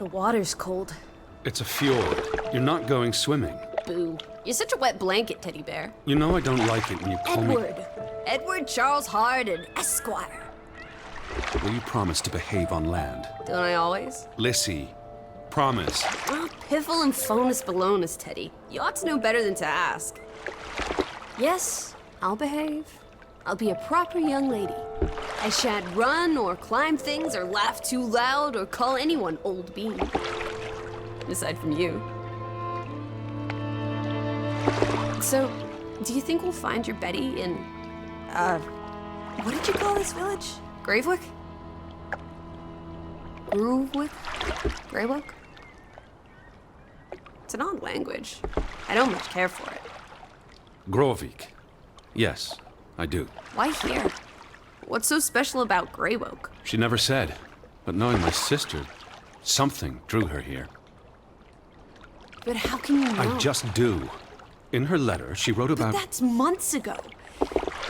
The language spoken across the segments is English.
water's cold. It's a fjord. You're not going swimming. Boo. You're such a wet blanket, teddy bear. You know I don't like it when you call me... Edward Charles Hardin, Esquire. Will you promise to behave on land? Don't I always? Lissy, promise. Oh, piffle and phonus balonus, Teddy. You ought to know better than to ask. Yes, I'll behave. I'll be a proper young lady. I shan't run or climb things or laugh too loud or call anyone old bean. Aside from you. So, do you think we'll find your Betty in, what did you call this village? Gravewick? Groovewick? Greywick? It's an odd language. I don't much care for it. Grovik. Yes, I do. Why here? What's so special about Greywoke? She never said, but knowing my sister, something drew her here. But how can you know? I just do. In her letter, she wrote about... But that's months ago.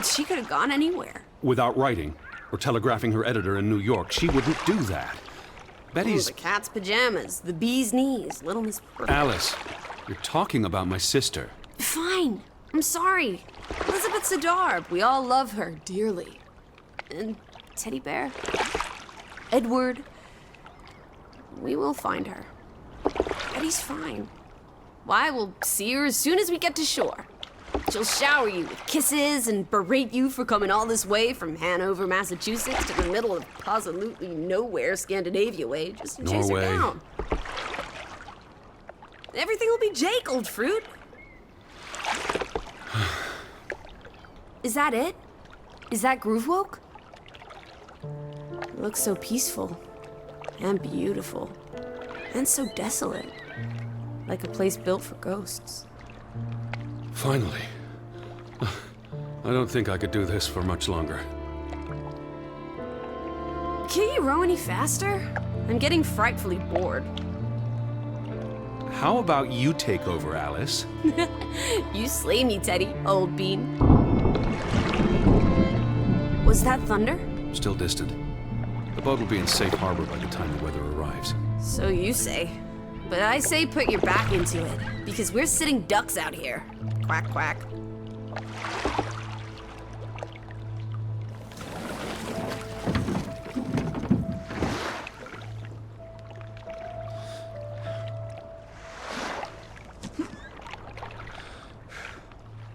She could have gone anywhere. Without writing, or telegraphing her editor in New York, she wouldn't do that. Betty's... Oh, the cat's pajamas, the bee's knees, little Miss... Alice, you're talking about my sister. Fine. I'm sorry. Elizabeth Sidarb. We all love her dearly. And Teddy Bear? Edward? We will find her. Betty's fine. Why, we'll see her as soon as we get to shore. She'll shower you with kisses and berate you for coming all this way from Hanover, Massachusetts to the middle of absolutely nowhere Scandinavia way just to chase her down. Everything will be Jake, old fruit. Is that it? Is that Groovewoke? It looks so peaceful and beautiful and so desolate. Like a place built for ghosts. Finally. I don't think I could do this for much longer. Can't you row any faster? I'm getting frightfully bored. How about you take over, Alice? You slay me, Teddy, old bean. Was that thunder? Still distant. The boat will be in safe harbor by the time the weather arrives. So you say. But I say put your back into it, because we're sitting ducks out here. Quack, quack.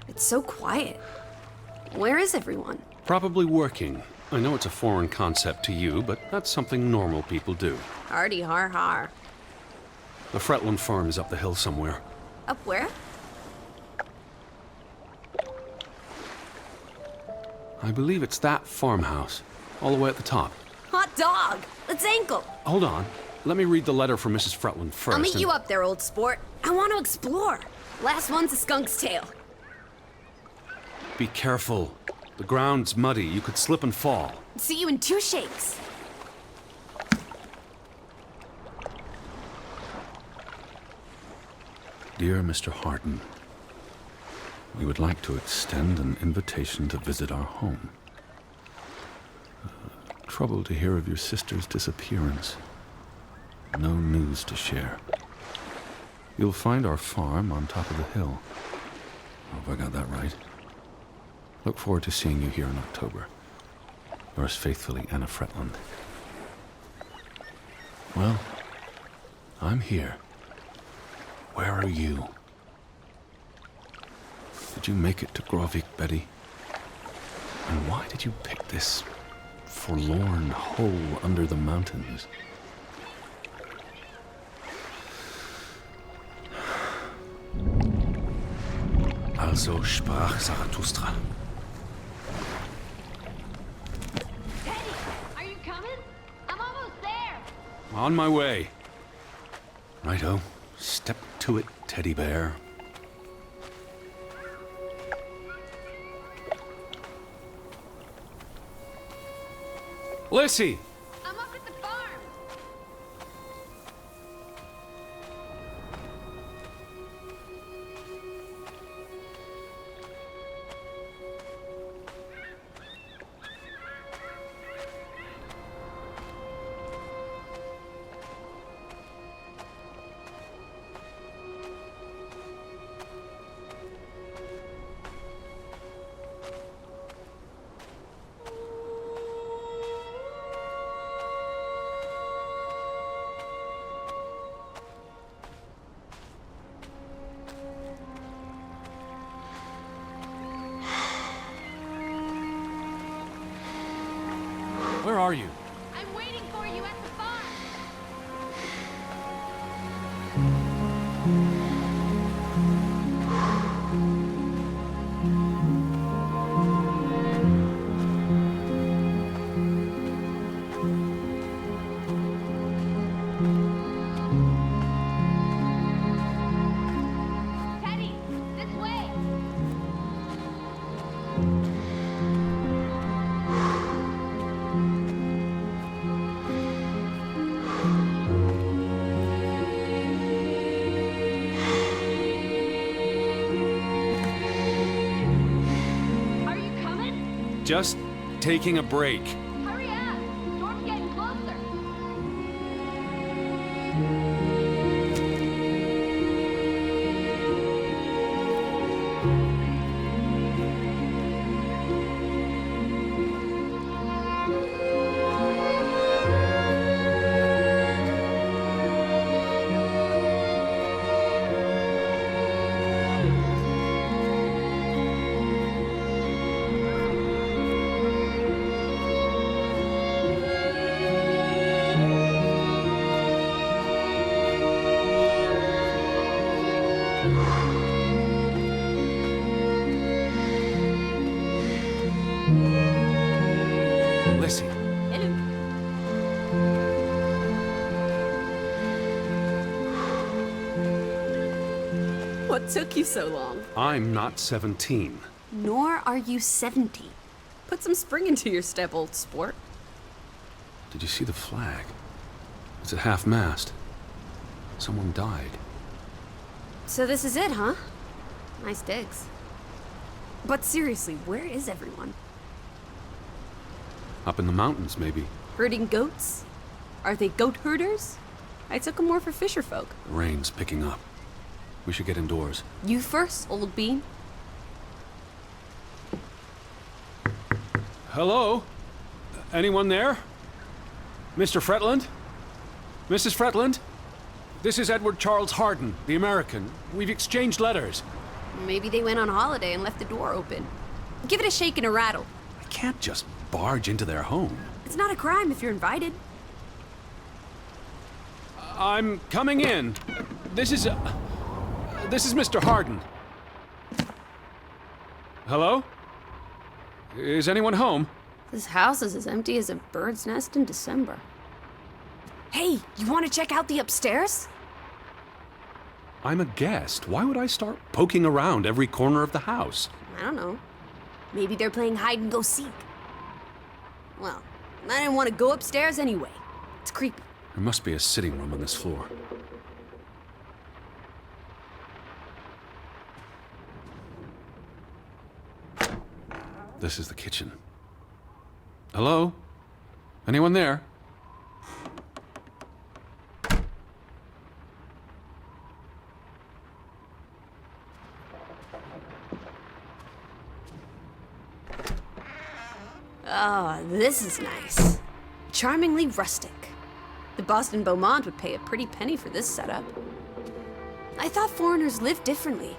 It's so quiet. Where is everyone? Probably working. I know it's a foreign concept to you, but that's something normal people do. Hardy har har. The Fretland farm is up the hill somewhere. Up where? I believe it's that farmhouse, all the way at the top. Hot dog! Let's ankle! Hold on. Let me read the letter from Mrs. Fretland first. I'll meet you up there, old sport. I want to explore. Last one's a skunk's tail. Be careful. The ground's muddy. You could slip and fall. See you in 2 shakes. Dear Mr. Hardin, we would like to extend an invitation to visit our home. Troubled to hear of your sister's disappearance. No news to share. You'll find our farm on top of the hill. Hope I got that right. Look forward to seeing you here in October. Yours faithfully, Anna Fretland. Well, I'm here. Where are you? Did you make it to Grovik, Betty? And why did you pick this forlorn hole under the mountains? Also sprach Zarathustra. Teddy, are you coming? I'm almost there. On my way. Righto. Step to it, teddy bear. Lissy! I'm up at the farm. are you? I'm waiting for you at the farm. Teddy, this way. Are you coming? Just taking a break. Hurry up. Storm's getting closer. Lissy, Hello. What took you so long? I'm not 17. Nor are you 70. Put some spring into your step, old sport. Did you see the flag? It's at half-mast. Someone died. So this is it, huh? Nice digs. But seriously, where is everyone? Up in the mountains, maybe. Herding goats? Are they goat herders? I took them more for fisher folk. The rain's picking up. We should get indoors. You first, old bean. Hello? Anyone there? Mr. Fretland? Mrs. Fretland? This is Edward Charles Harden, the American. We've exchanged letters. Maybe they went on holiday and left the door open. Give it a shake and a rattle. I can't just barge into their home. It's not a crime if you're invited. I'm coming in. This is Mr. Harden. Hello? Is anyone home? This house is as empty as a bird's nest in December. Hey, you want to check out the upstairs? I'm a guest. Why would I start poking around every corner of the house? I don't know. Maybe they're playing hide and go seek. Well, I didn't want to go upstairs anyway. It's creepy. There must be a sitting room on this floor. This is the kitchen. Hello? Anyone there? Ah, this is nice. Charmingly rustic. The Boston Beaumont would pay a pretty penny for this setup. I thought foreigners lived differently.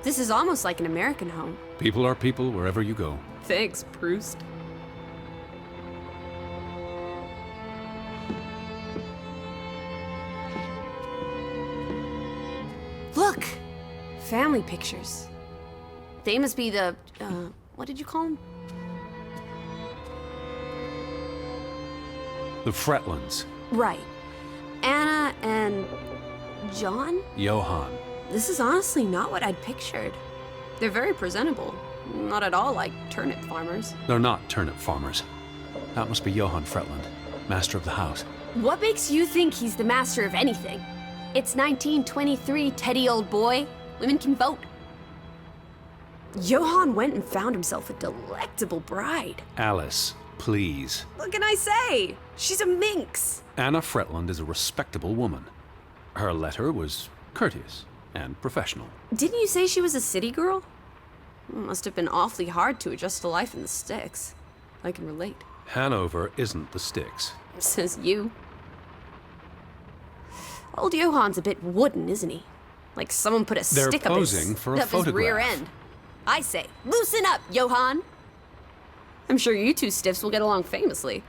This is almost like an American home. People are people wherever you go. Thanks, Proust. Look! Family pictures. They must be the, what did you call them? The Fretlands. Right. Anna and John? Johann. This is honestly not what I'd pictured. They're very presentable. Not at all like turnip farmers. They're not turnip farmers. That must be Johann Fretland, master of the house. What makes you think he's the master of anything? It's 1923, Teddy, old boy. Women can vote. Johann went and found himself a delectable bride. Alice, please. What can I say? She's a minx. Anna Fretland is a respectable woman. Her letter was courteous and professional. Didn't you say she was a city girl? Must have been awfully hard to adjust to life in the sticks. I can relate. Hanover isn't the sticks. Says you. Old Johann's a bit wooden, isn't he? Like someone put a They're stick posing up for a his rear photograph. end. I say, loosen up, Johann. I'm sure you two stiffs will get along famously.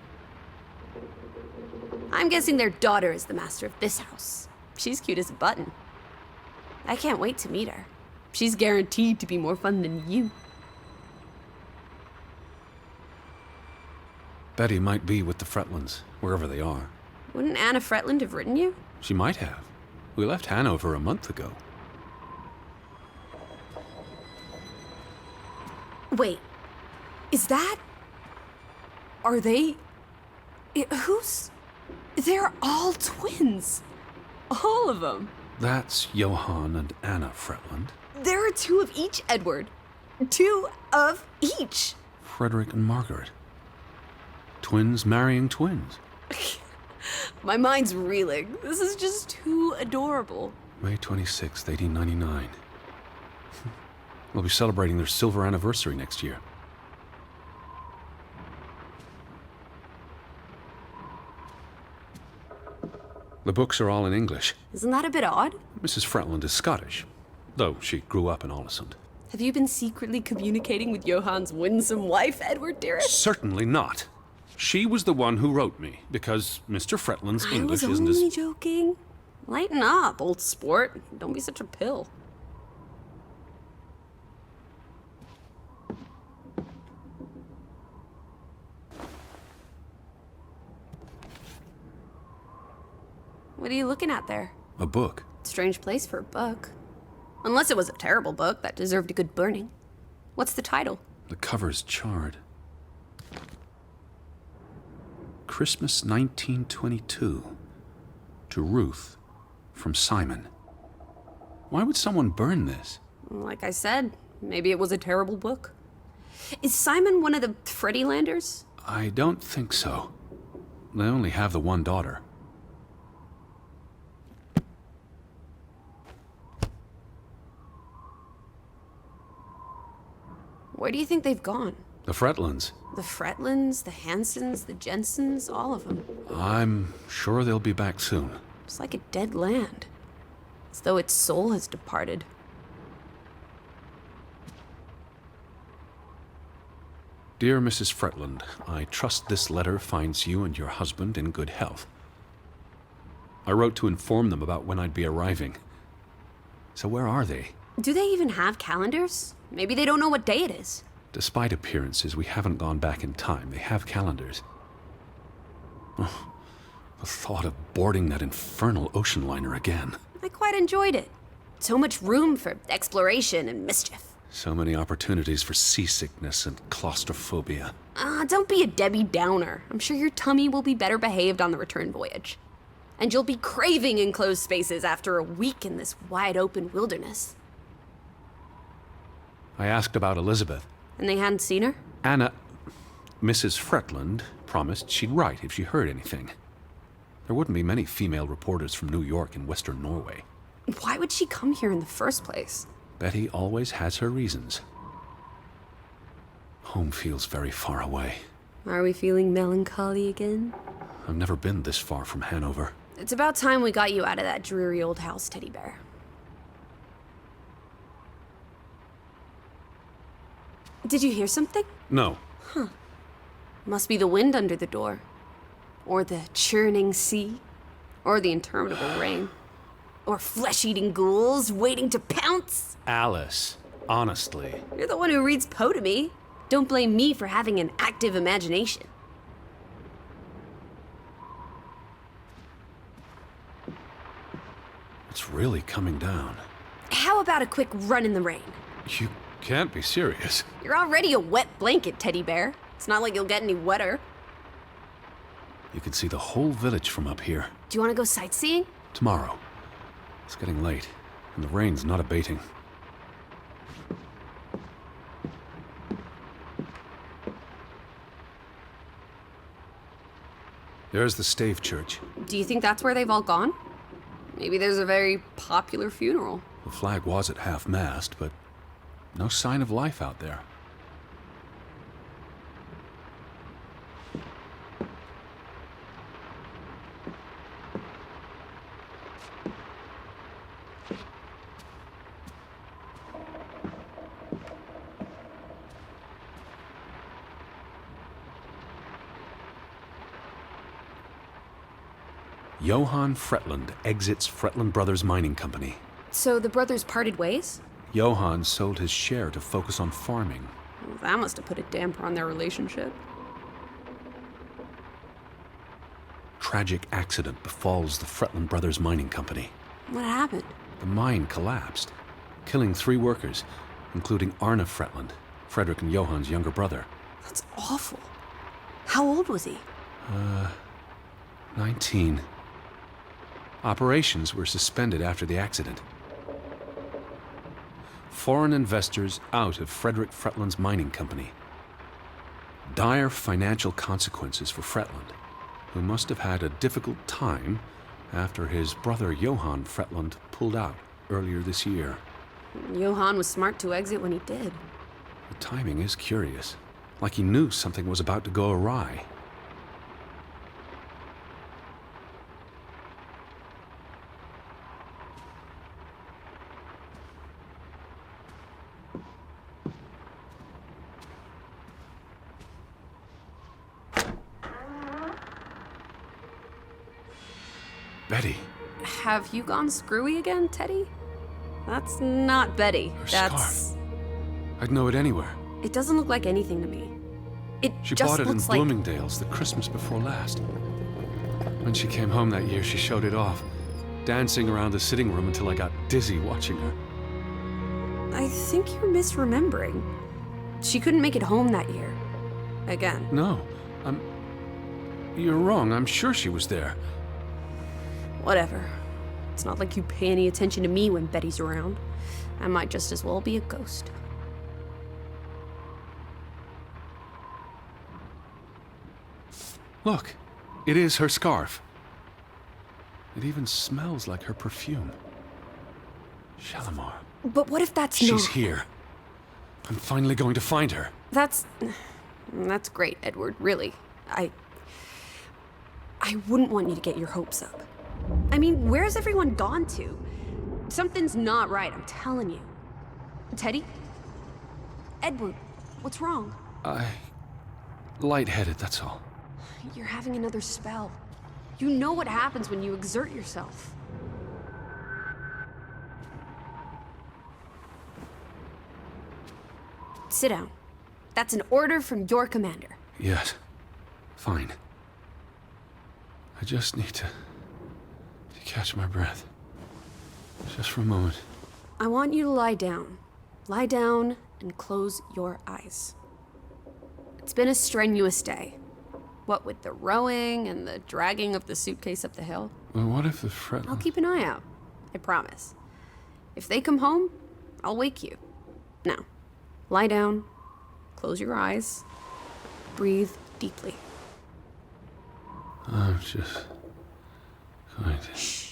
I'm guessing their daughter is the master of this house. She's cute as a button. I can't wait to meet her. She's guaranteed to be more fun than you. Betty might be with the Fretlands, wherever they are. Wouldn't Anna Fretland have written you? She might have. We left Hanover a month ago. Wait, is that... Are they... Who's... They're all twins. All of them. That's Johann and Anna Fretland. There are two of each, Edward. Two of each. Frederick and Margaret. Twins marrying twins. My mind's reeling. This is just too adorable. May 26th, 1899. We'll be celebrating their silver anniversary next year. The books are all in English. Isn't that a bit odd? Mrs. Fretland is Scottish, though she grew up in Aalesund. Have you been secretly communicating with Johann's winsome wife, Edward, dearest? Certainly not. She was the one who wrote me, because Mr. Fretland's English I was isn't only as... joking. Lighten up, old sport. Don't be such a pill. What are you looking at there? A book. Strange place for a book. Unless it was a terrible book that deserved a good burning. What's the title? The cover's charred. Christmas 1922. To Ruth, from Simon. Why would someone burn this? Like I said, maybe it was a terrible book. Is Simon one of the Freddylanders? I don't think so. They only have the one daughter. Where do you think they've gone? The Fretlands. The Fretlands, the Hansons, the Jensens, all of them. I'm sure they'll be back soon. It's like a dead land. As though its soul has departed. Dear Mrs. Fretland, I trust this letter finds you and your husband in good health. I wrote to inform them about when I'd be arriving. So where are they? Do they even have calendars? Maybe they don't know what day it is. Despite appearances, we haven't gone back in time. They have calendars. Oh, the thought of boarding that infernal ocean liner again. I quite enjoyed it. So much room for exploration and mischief. So many opportunities for seasickness and claustrophobia. Don't be a Debbie Downer. I'm sure your tummy will be better behaved on the return voyage. And you'll be craving enclosed spaces after a week in this wide-open wilderness. I asked about Elizabeth. And they hadn't seen her? Anna... Mrs. Fretland promised she'd write if she heard anything. There wouldn't be many female reporters from New York and Western Norway. Why would she come here in the first place? Betty always has her reasons. Home feels very far away. Are we feeling melancholy again? I've never been this far from Hanover. It's about time we got you out of that dreary old house, Teddy Bear. Did you hear something? No. Must be the wind under the door. Or the churning sea. Or the interminable rain. Or flesh-eating ghouls waiting to pounce. Alice, honestly. You're the one who reads Poe to me. Don't blame me for having an active imagination. It's really coming down. How about a quick run in the rain? You can't be serious. You're already a wet blanket, Teddy Bear. It's not like you'll get any wetter. You can see the whole village from up here. Do you want to go sightseeing? Tomorrow. It's getting late, and the rain's not abating. There's the Stave Church. Do you think that's where they've all gone? Maybe there's a very popular funeral. The flag was at half-mast, but no sign of life out there. Johann Fretland exits Fretland Brothers Mining Company. So the brothers parted ways? Johann sold his share to focus on farming. Well, that must have put a damper on their relationship. Tragic accident befalls the Fretland Brothers Mining Company. What happened? The mine collapsed, killing 3 workers, including Arne Fretland, Frederick and Johann's younger brother. That's awful. How old was he? 19. Operations were suspended after the accident. Foreign investors out of Frederick Fretland's mining company. Dire financial consequences for Fretland, who must have had a difficult time after his brother Johann Fretland pulled out earlier this year. Johann was smart to exit when he did. The timing is curious, like he knew something was about to go awry. Betty. Have you gone screwy again, Teddy? That's not Betty. Her That's... scarf. I'd know it anywhere. It doesn't look like anything to me. It She just bought it in looks like... Bloomingdale's the Christmas before last. When she came home that year, she showed it off, dancing around the sitting room until I got dizzy watching her. I think you're misremembering. She couldn't make it home that year. Again. No, you're wrong. I'm sure she was there. Whatever. It's not like you pay any attention to me when Betty's around. I might just as well be a ghost. Look, it is her scarf. It even smells like her perfume. Shalimar. But what if that's She's not... here. I'm finally going to find her. That's great, Edward, really. I wouldn't want you to get your hopes up. I mean, where's everyone gone to? Something's not right, I'm telling you. Teddy? Edward, what's wrong? Lightheaded, that's all. You're having another spell. You know what happens when you exert yourself. Sit down. That's an order from your commander. Yes. Fine. I just need to catch my breath. Just for a moment. I want you to lie down. Lie down and close your eyes. It's been a strenuous day. What with the rowing and the dragging of the suitcase up the hill. Well, what if the Fretland... I'll keep an eye out. I promise. If they come home, I'll wake you. Now, lie down, close your eyes, breathe deeply. I'm just going to... Shh.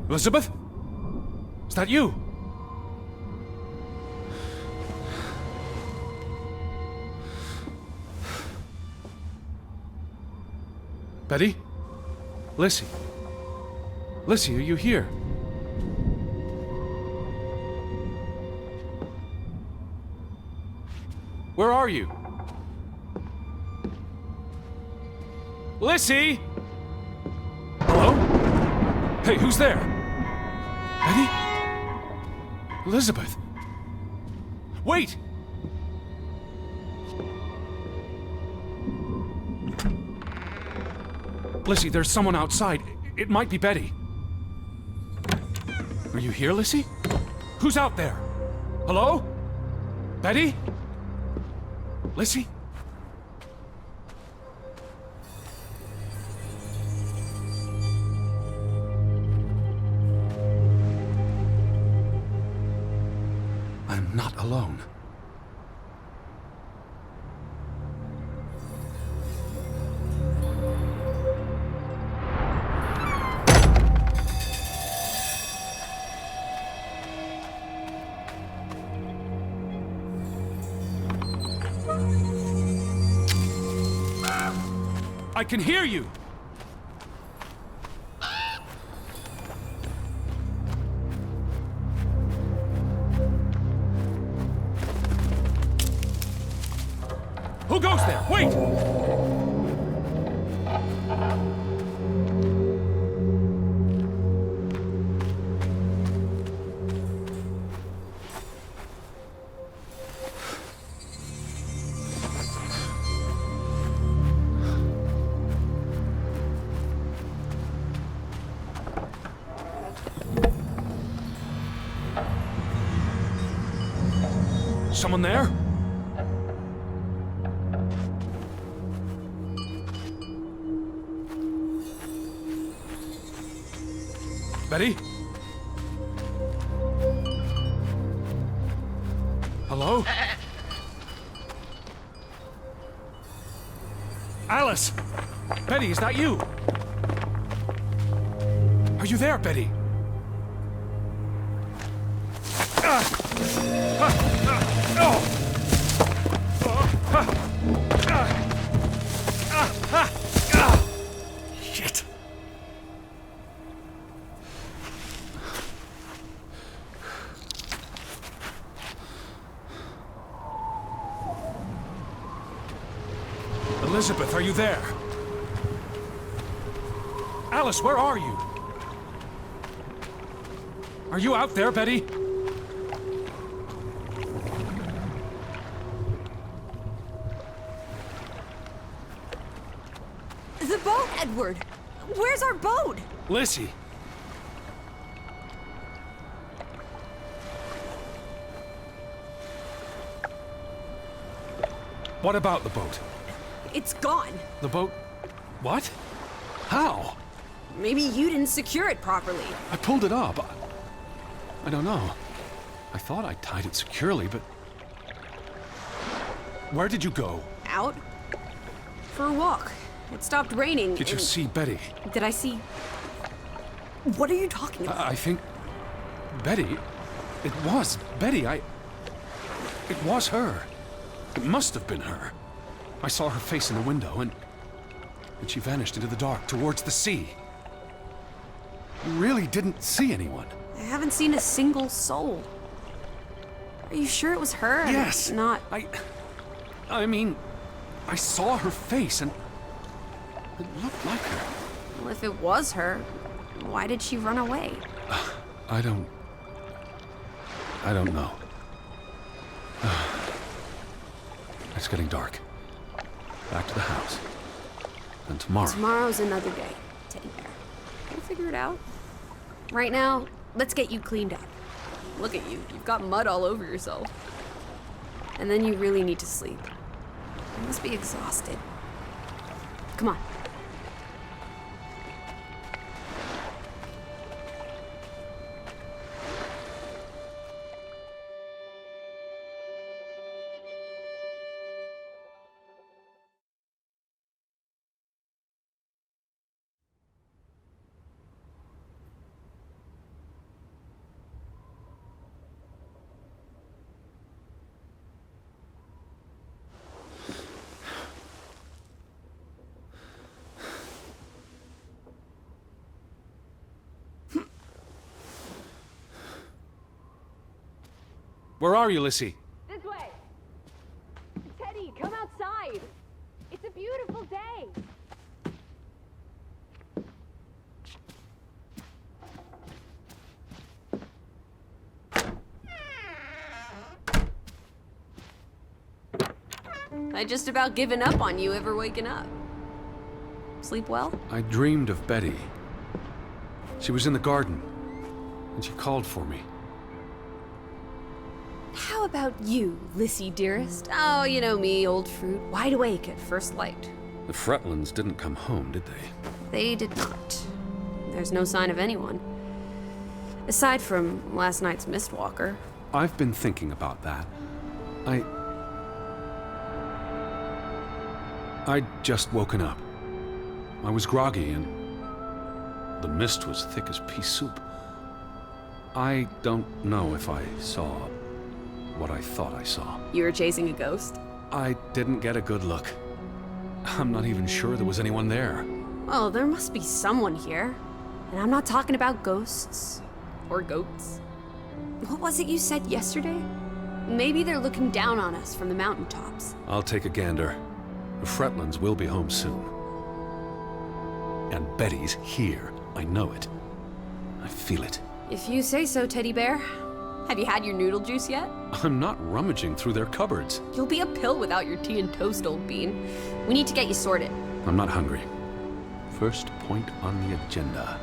Elizabeth? Is that you? Betty? Lissy? Lissy, are you here? Where are you? Lissy? Hello? Hey, who's there? Betty? Elizabeth? Wait! Lissy, there's someone outside. It might be Betty. Are you here, Lissy? Who's out there? Hello? Betty? Lissy? I'm not alone. I can hear you! Who goes there? Wait! Someone there? Betty? Hello? Alice! Betty, is that you? Are you there, Betty? Shit. Elizabeth, are you there? Alice, where are you? Are you out there, Betty? The boat, Edward! Where's our boat? Lizzie. What about the boat? It's gone. The boat... What? How? Maybe you didn't secure it properly. I pulled it up. I don't know. I thought I tied it securely, but... Where did you go? Out? For a walk. It stopped raining. Did you and- see Betty? Did I see... What are you talking about? I think... Betty? It was Betty. It was her. It must have been her. I saw her face in the window, and she vanished into the dark towards the sea. You really didn't see anyone. I haven't seen a single soul. Are you sure it was her? and Yes. Not... I mean, I saw her face, and it looked like her. Well, if it was her, why did she run away? I don't know. It's getting dark. Back to the house. And tomorrow... Tomorrow's another day, Teddy Bear. We'll figure it out. Right now, let's get you cleaned up. Look at you. You've got mud all over yourself. And then you really need to sleep. You must be exhausted. Come on. Where are you, Lissy? This way. Teddy, come outside. It's a beautiful day. I just about given up on you ever waking up. Sleep well? I dreamed of Betty. She was in the garden, and she called for me. How about you, Lissy dearest? Oh, you know me, old fruit, wide awake at first light. The Fretlands didn't come home, did they? They did not. There's no sign of anyone. Aside from last night's Mistwalker. I've been thinking about that. I'd just woken up. I was groggy and the mist was thick as pea soup. I don't know if I saw what I thought I saw. You were chasing a ghost? I didn't get a good look. I'm not even sure there was anyone there. Well, there must be someone here. And I'm not talking about ghosts. Or goats. What was it you said yesterday? Maybe they're looking down on us from the mountaintops. I'll take a gander. The Fretlands will be home soon. And Betty's here. I know it. I feel it. If you say so, Teddy Bear. Have you had your noodle juice yet? I'm not rummaging through their cupboards. You'll be a pill without your tea and toast, old bean. We need to get you sorted. I'm not hungry. First point on the agenda.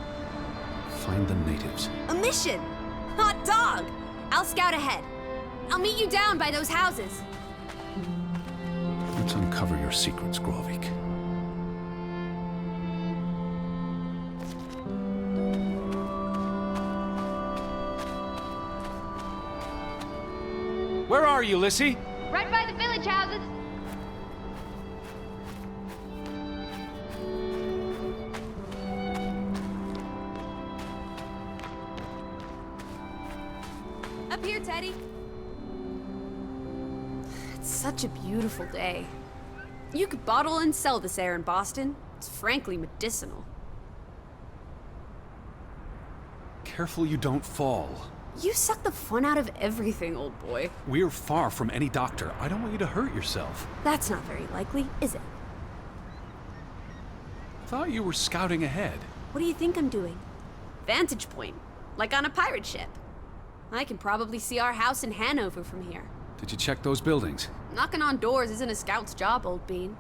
Find the natives. A mission! Hot dog! I'll scout ahead. I'll meet you down by those houses. Let's uncover your secrets, Grovik. Where are you, Lissy? Right by the village houses. Up here, Teddy. It's such a beautiful day. You could bottle and sell this air in Boston. It's frankly medicinal. Careful you don't fall. You suck the fun out of everything, old boy. We're far from any doctor. I don't want you to hurt yourself. That's not very likely, is it? I thought you were scouting ahead. What do you think I'm doing? Vantage point, like on a pirate ship. I can probably see our house in Hanover from here. Did you check those buildings? Knocking on doors isn't a scout's job, old bean.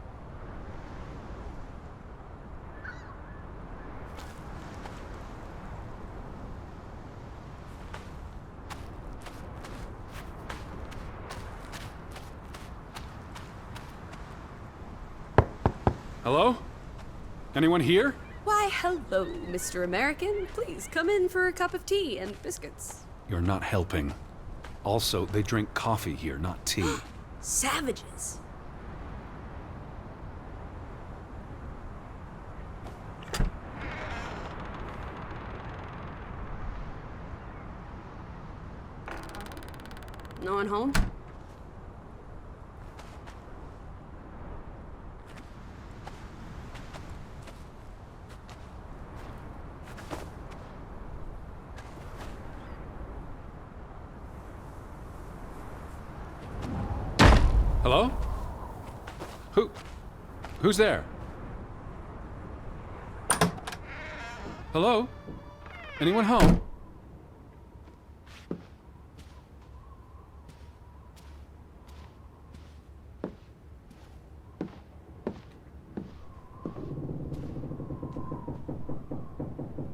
Hello? Anyone here? Why, hello, Mr. American. Please come in for a cup of tea and biscuits. You're not helping. Also, they drink coffee here, not tea. Savages. No one home? Hello? Who's there? Hello? Anyone home?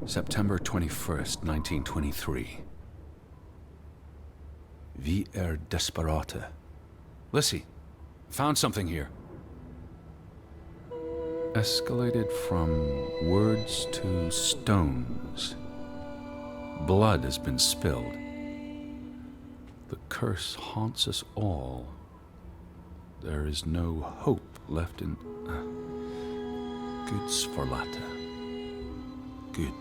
September 21st, 1923. Vi desperate. Lissy, found something here. Escalated from words to stones. Blood has been spilled. The curse haunts us all. There is no hope left in... Guds forlate. Good.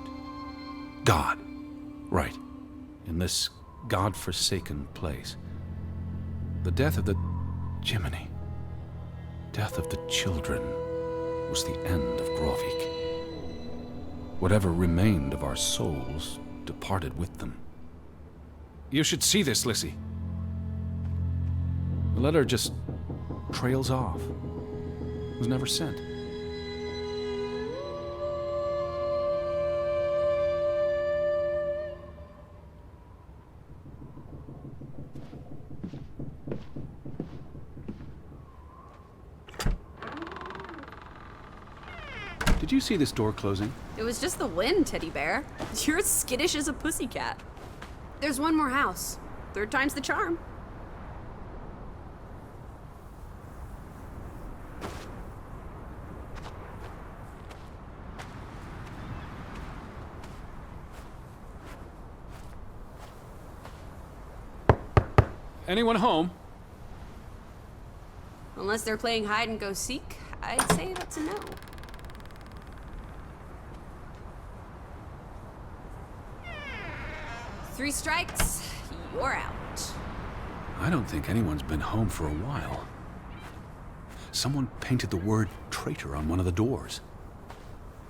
God. Right. In this God-forsaken place. The death of the... Jiminy. Death of the children was the end of Grovik. Whatever remained of our souls departed with them. You should see this, Lissy. The letter just trails off. It was never sent. Did you see this door closing? It was just the wind, Teddy Bear. You're as skittish as a pussycat. There's one more house. Third time's the charm. Anyone home? Unless they're playing hide and go seek, I'd say that's a no. Three strikes, you're out. I don't think anyone's been home for a while. Someone painted the word traitor on one of the doors.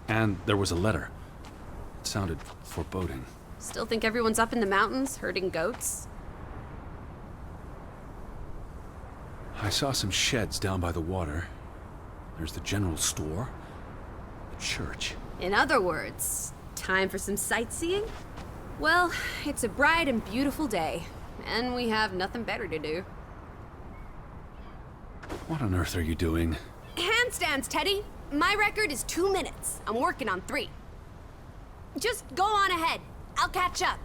And there was a letter. It sounded foreboding. Still think everyone's up in the mountains herding goats? I saw some sheds down by the water. There's the general store, the church. In other words, time for some sightseeing? Well, it's a bright and beautiful day, and we have nothing better to do. What on earth are you doing? Handstands, Teddy! My record is 2 minutes. I'm working on 3. Just go on ahead. I'll catch up.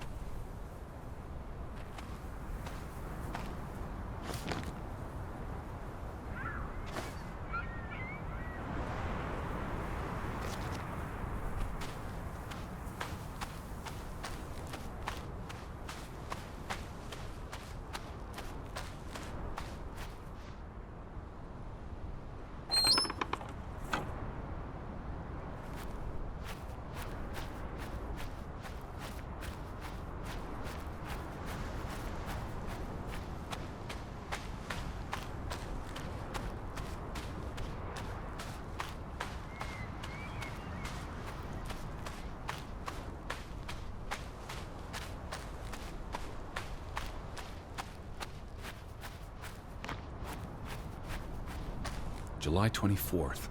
July 24th,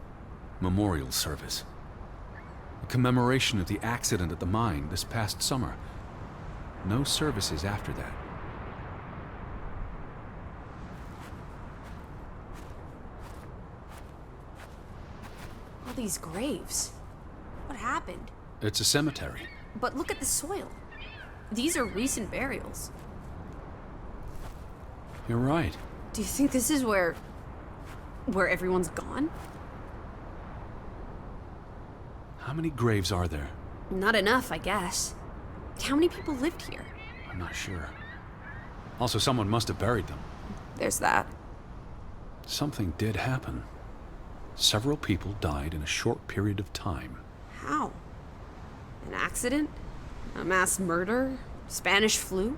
memorial service. A commemoration of the accident at the mine this past summer. No services after that. All these graves. What happened? It's a cemetery. But look at the soil. These are recent burials. You're right. Do you think this is where everyone's gone? How many graves are there? Not enough, I guess. How many people lived here? I'm not sure. Also, someone must have buried them. There's that. Something did happen. Several people died in a short period of time. How? An accident? A mass murder? Spanish flu?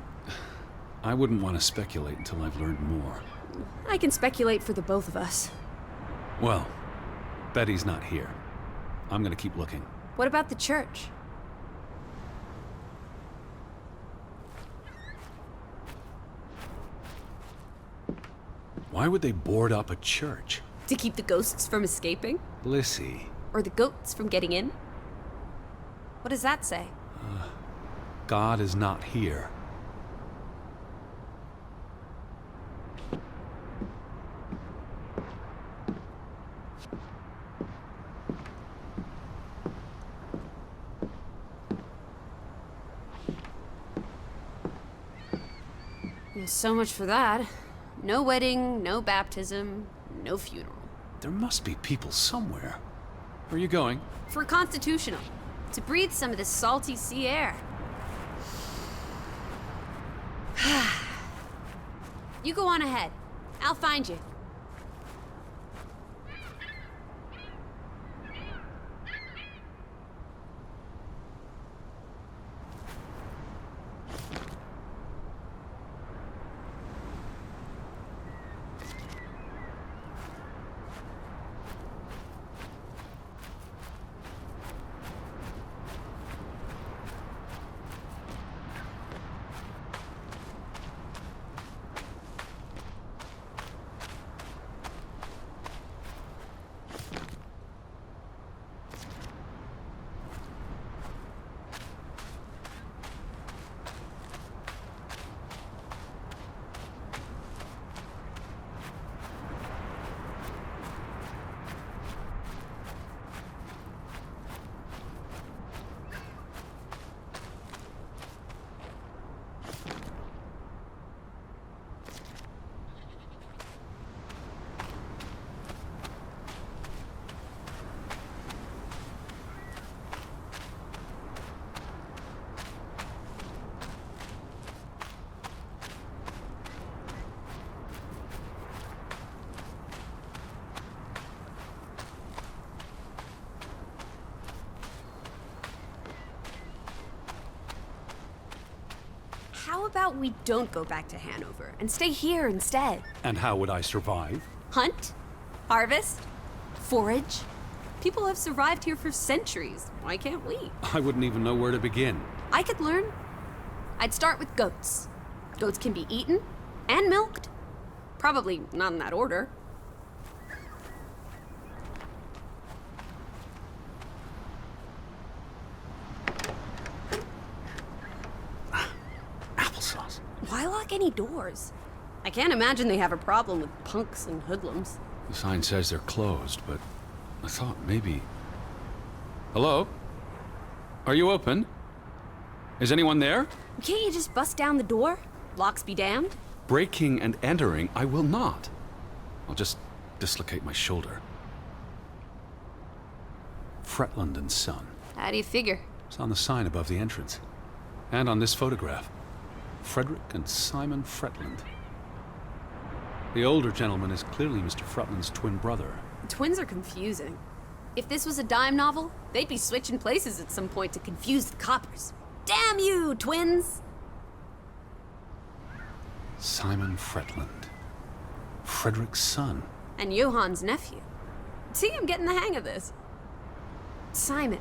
I wouldn't want to speculate until I've learned more. I can speculate for the both of us. Well, Betty's not here. I'm gonna keep looking. What about the church? Why would they board up a church? To keep the ghosts from escaping? Lissy. Or the goats from getting in? What does that say? God is not here. Well, so much for that. No wedding, no baptism, no funeral. There must be people somewhere. Where are you going? For constitutional. To breathe some of this salty sea air. You go on ahead. I'll find you. How about we don't go back to Hanover and stay here instead? And how would I survive? Hunt? Harvest? Forage? People have survived here for centuries. Why can't we? I wouldn't even know where to begin. I could learn. I'd start with goats. Goats can be eaten and milked. Probably not in that order. Applesauce. Why lock any doors? I can't imagine they have a problem with punks and hoodlums. The sign says they're closed, but I thought maybe... Hello? Are you open? Is anyone there? Can't you just bust down the door? Locks be damned. Breaking and entering, I will not. I'll just dislocate my shoulder. Fretland and Son. How do you figure? It's on the sign above the entrance. And on this photograph. Frederick and Simon Fretland. The older gentleman is clearly Mr. Fretland's twin brother. Twins are confusing. If this was a dime novel, they'd be switching places at some point to confuse the coppers. Damn you, twins! Simon Fretland. Frederick's son. And Johann's nephew. See, I'm getting the hang of this. Simon.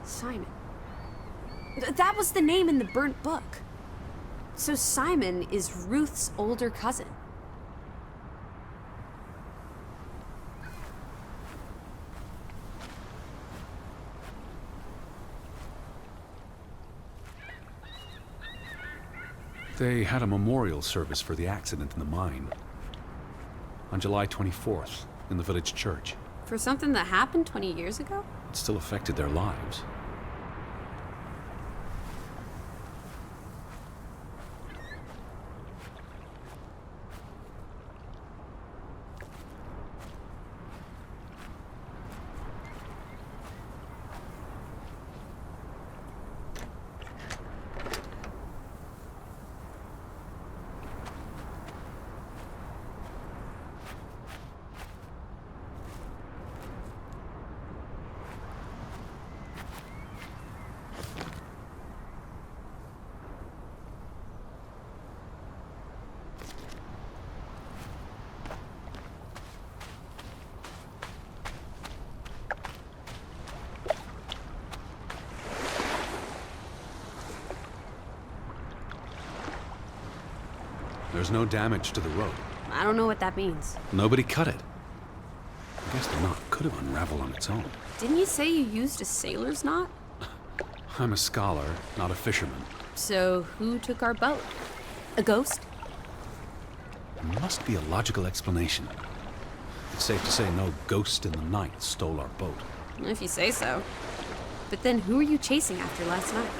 Simon. That was the name in the burnt book. So Simon is Ruth's older cousin. They had a memorial service for the accident in the mine. On July 24th, in the village church. For something that happened 20 years ago? It still affected their lives. There's no damage to the rope. I don't know what that means. Nobody cut it. I guess the knot could have unraveled on its own. Didn't you say you used a sailor's knot? I'm a scholar, not a fisherman. So who took our boat? A ghost? There must be a logical explanation. It's safe to say no ghost in the night stole our boat. If you say so. But then who were you chasing after last night?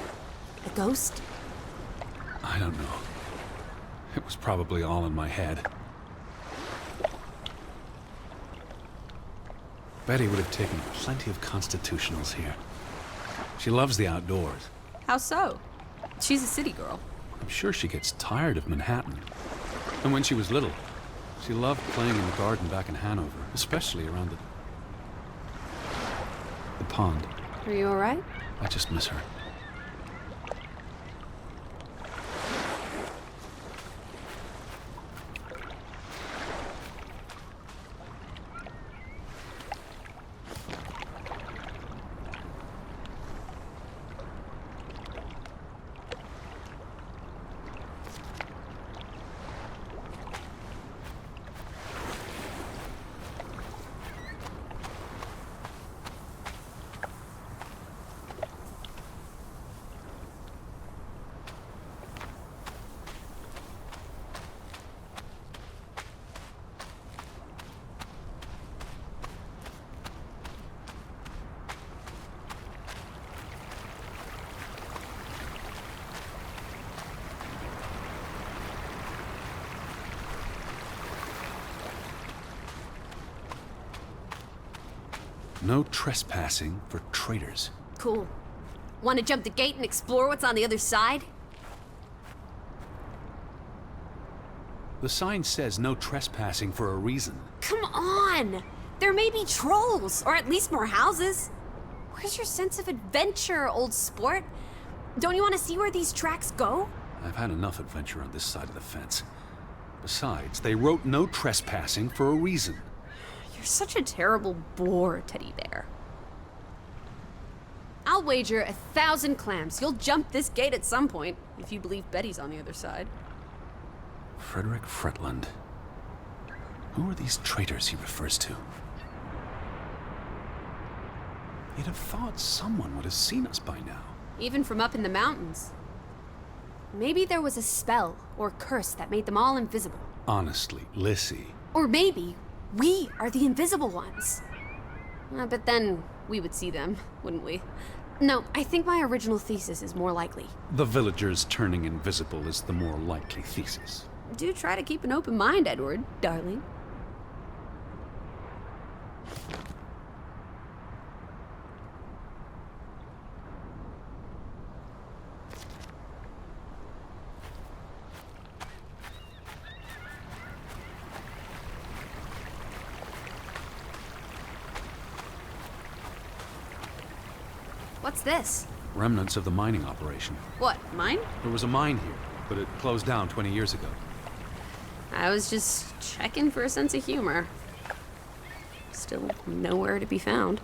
A ghost? I don't know. It was probably all in my head. Betty would have taken plenty of constitutionals here. She loves the outdoors. How so? She's a city girl. I'm sure she gets tired of Manhattan. And when she was little, she loved playing in the garden back in Hanover, especially around the pond. Are you all right? I just miss her. No trespassing for traitors. Cool. Want to jump the gate and explore what's on the other side? The sign says no trespassing for a reason. Come on! There may be trolls, or at least more houses. Where's your sense of adventure, old sport? Don't you want to see where these tracks go? I've had enough adventure on this side of the fence. Besides, they wrote no trespassing for a reason. You're such a terrible bore, Teddy Bear. I'll wager 1,000 clams you'll jump this gate at some point, if you believe Betty's on the other side. Frederick Fretland. Who are these traitors he refers to? You'd have thought someone would have seen us by now. Even from up in the mountains. Maybe there was a spell or curse that made them all invisible. Honestly, Lissy. Or maybe we are the invisible ones. But then we would see them, wouldn't we? No, I think my original thesis is more likely. The villagers turning invisible is the more likely thesis. Do try to keep an open mind, Edward, darling. What's this? Remnants of the mining operation. What, mine? There was a mine here, but it closed down 20 years ago. I was just checking for a sense of humor. Still nowhere to be found.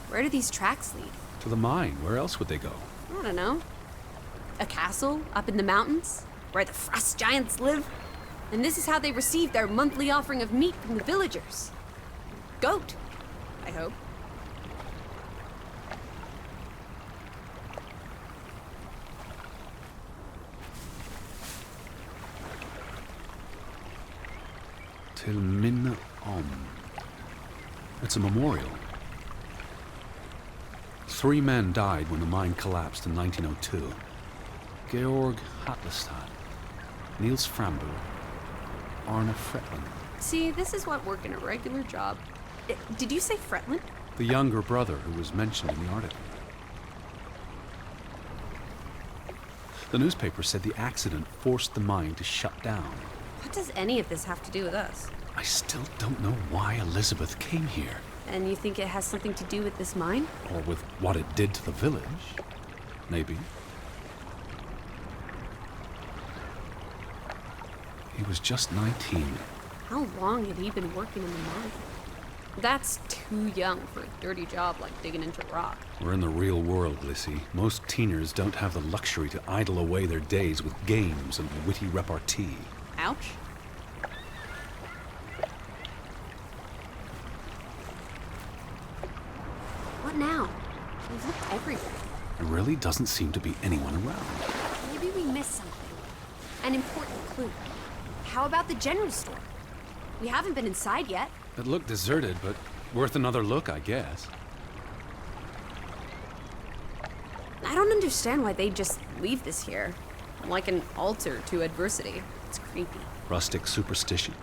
Where do these tracks lead? To the mine. Where else would they go? I don't know. A castle up in the mountains, where the frost giants live? And this is how they receive their monthly offering of meat from the villagers. Goat, I hope. Till Min Om. It's a memorial. 3 men died when the mine collapsed in 1902. Georg Hatlestad, Niels Framber, Arne Fretland. See, this is what working a regular job. Did you say Fretland? The younger brother who was mentioned in the article. The newspaper said the accident forced the mine to shut down. What does any of this have to do with us? I still don't know why Elizabeth came here. And you think it has something to do with this mine? Or with what it did to the village. Maybe. He was just 19. How long had he been working in the mine? That's too young for a dirty job like digging into rock. We're in the real world, Lissy. Most teeners don't have the luxury to idle away their days with games and witty repartee. Ouch. What now? We've looked everywhere. There really doesn't seem to be anyone around. Maybe we missed something. An important clue. How about the general store? We haven't been inside yet. It looked deserted, but worth another look, I guess. I don't understand why they just leave this here. Like an altar to adversity. It's creepy. Rustic superstition.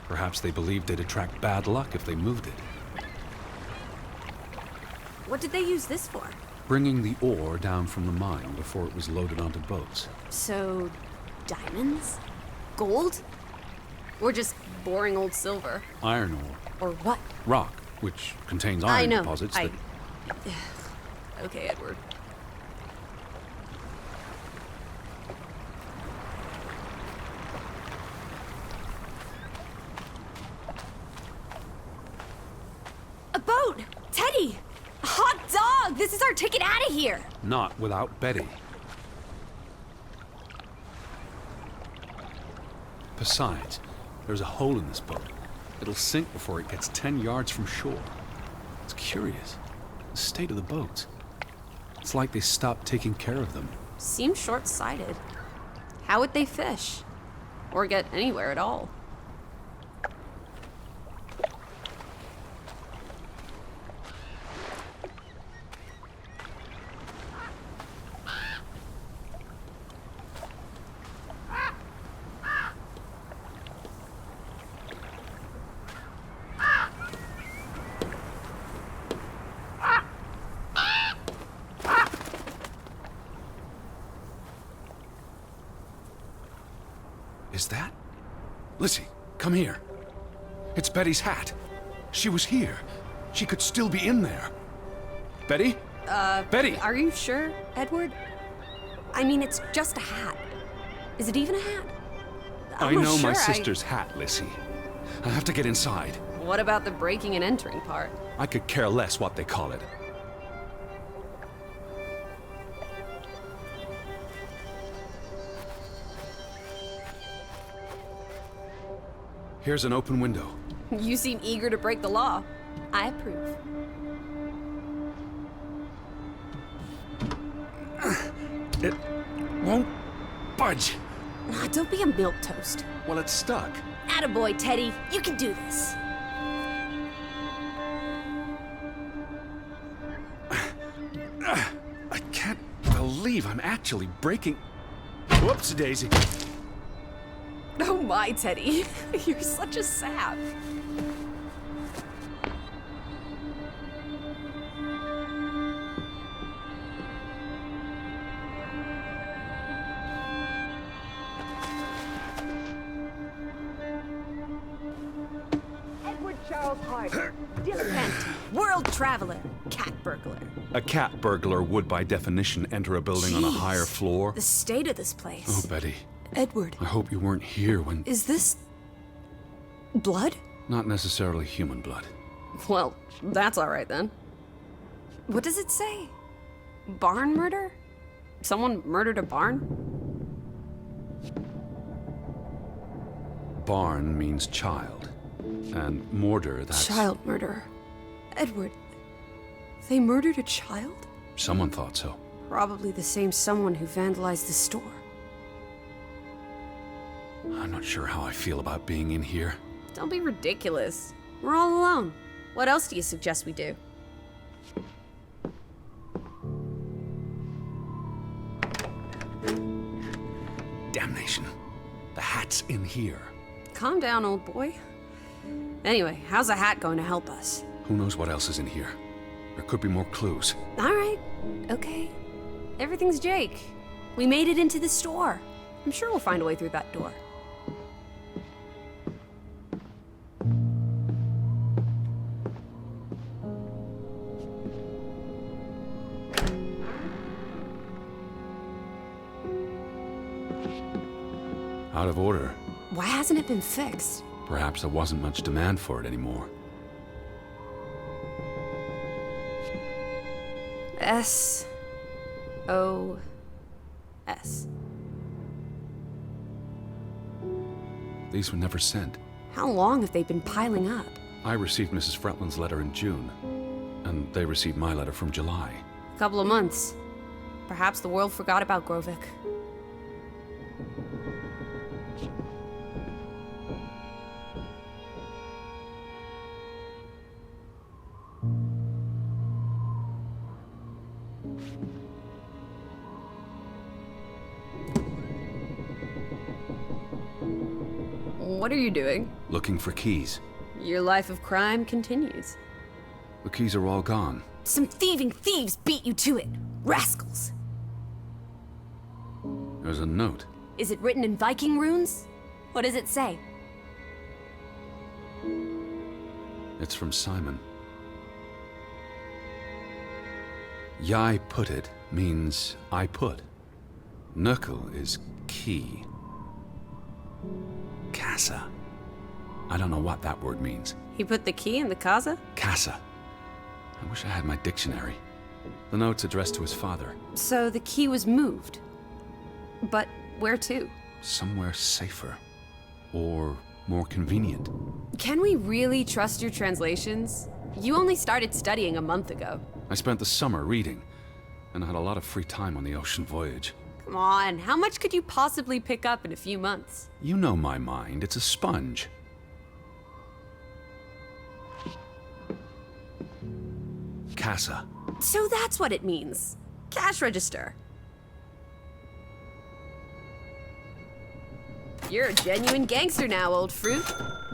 Perhaps they believed they'd attract bad luck if they moved it. What did they use this for? Bringing the ore down from the mine before it was loaded onto boats. So, diamonds? Gold? Or just boring old silver? Iron ore. Or what? Rock, which contains I iron know. deposits that... Okay, Edward. A boat! Teddy! A hot dog! This is our ticket out of here! Not without Betty. Besides, there's a hole in this boat. It'll sink before it gets 10 yards from shore. It's curious. The state of the boats. It's like they stopped taking care of them. Seems short-sighted. How would they fish? Or get anywhere at all? Is that? Lissy, come here. It's Betty's hat. She was here. She could still be in there. Betty? Betty! Are you sure, Edward? I mean, it's just a hat. Is it even a hat? I know my sure sister's hat, Lissy. I have to get inside. What about the breaking and entering part? I could care less what they call it. Here's an open window. You seem eager to break the law. I approve. It won't budge. Don't be a milquetoast. Well, it's stuck. Attaboy, Teddy. You can do this. I can't believe I'm actually breaking... Whoops, Daisy. Oh my, Teddy. You're such a sap. Edward Charles Hart. Dilettante, world traveler, cat burglar. A cat burglar would, by definition, enter a building on a Jeez. higher floor. The state of this place. Oh, Betty, Edward, I hope you weren't here when... is this blood? Not necessarily human blood. Well, that's all right then. What does it say? Barn murder? Someone murdered a barn? Barn means child. And mortar, that's... Child murder. Edward, they murdered a child? Someone thought so. Probably the same someone who vandalized the store. I'm not sure how I feel about being in here. Don't be ridiculous. We're all alone. What else do you suggest we do? Damnation. The hat's in here. Calm down, old boy. Anyway, how's a hat going to help us? Who knows what else is in here? There could be more clues. All right. Okay. Everything's Jake. We made it into the store. I'm sure we'll find a way through that door. Out of order. Why hasn't it been fixed? Perhaps there wasn't much demand for it anymore. S-O-S. These were never sent. How long have they been piling up? I received Mrs. Fretland's letter in June, and they received my letter from July. A couple of months. Perhaps the world forgot about Grovik. What are you doing? Looking for keys. Your life of crime continues. The keys are all gone. Some thieving thieves beat you to it. Rascals. There's a note. Is it written in Viking runes? What does it say? It's from Simon. Yai put it means I put. Knuckle is key. Casa. I don't know what that word means. He put the key in the casa? Casa. I wish I had my dictionary. The note's addressed to his father. So the key was moved. But where to? Somewhere safer. Or more convenient. Can we really trust your translations? You only started studying a month ago. I spent the summer reading, and I had a lot of free time on the ocean voyage. Come on, how much could you possibly pick up in a few months? You know my mind, it's a sponge. Casa. So that's what it means. Cash register. You're a genuine gangster now, old fruit.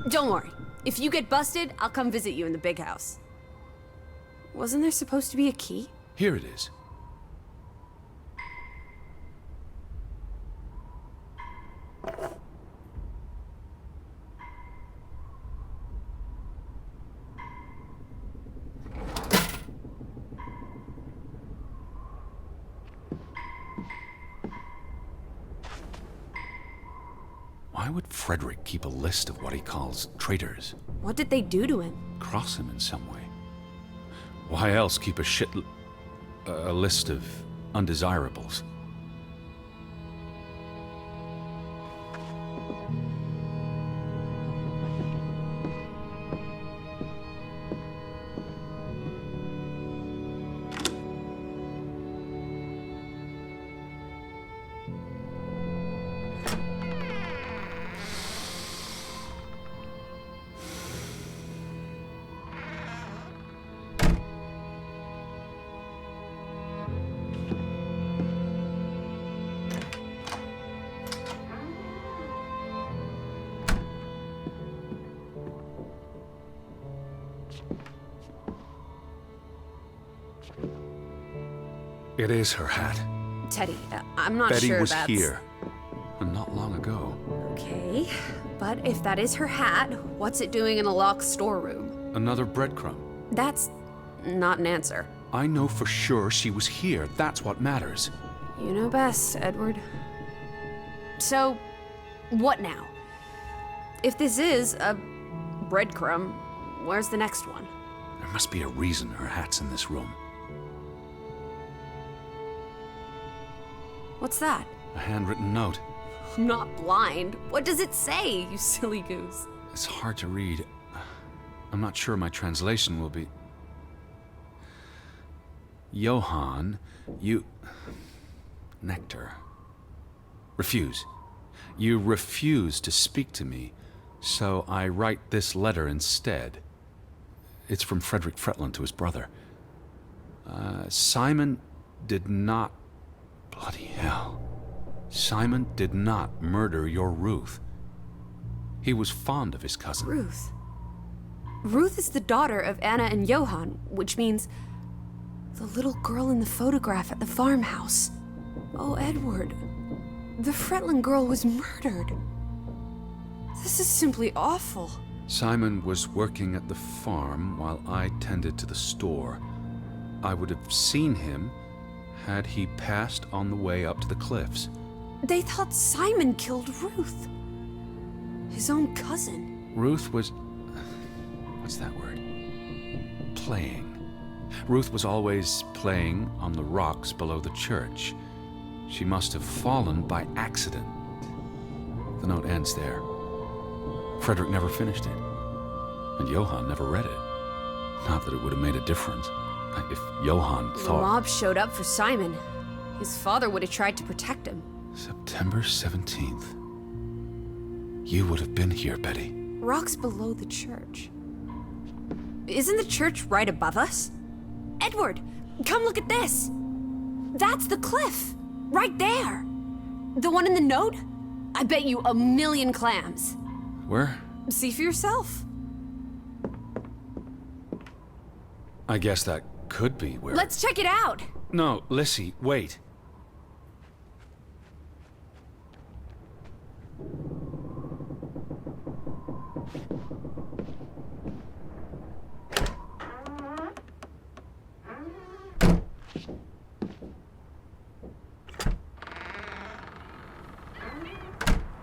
Don't worry. If you get busted, I'll come visit you in the big house. Wasn't there supposed to be a key? Here it is. Why would Frederick keep a list of what he calls traitors? What did they do to him? Cross him in some way. Why else keep a list of undesirables? It is her hat. Teddy, I'm not Betty sure was that's... here. And not long ago. Okay, but if that is her hat, what's it doing in a locked storeroom? Another breadcrumb. That's not an answer. I know for sure she was here. That's what matters. You know best, Edward. So, what now? If this is a breadcrumb, where's the next one? There must be a reason her hat's in this room. What's that? A handwritten note. I'm not blind. What does it say, you silly goose? It's hard to read. I'm not sure my translation will be... Johann, you... Nectar. Refuse. You refuse to speak to me, so I write this letter instead. It's from Frederick Fretland to his brother. Simon did not... Bloody hell. Simon did not murder your Ruth. He was fond of his cousin. Ruth. Ruth is the daughter of Anna and Johann, which means the little girl in the photograph at the farmhouse. Oh, Edward. The Fretland girl was murdered. This is simply awful. Simon was working at the farm while I tended to the store. I would have seen him had he passed on the way up to the cliffs. They thought Simon killed Ruth. His own cousin. Ruth was... what's that word? Playing. Ruth was always playing on the rocks below the church. She must have fallen by accident. The note ends there. Frederick never finished it. And Johann never read it. Not that it would have made a difference. If Johann The thought... mob showed up for Simon. His father would have tried to protect him. September 17th. You would have been here, Betty. Rocks below the church. Isn't the church right above us? Edward, come look at this. That's the cliff. Right there. The one in the note? I bet you 1,000,000 clams. Where? See for yourself. I guess that could be where... Let's check it out. No, Lissy, wait.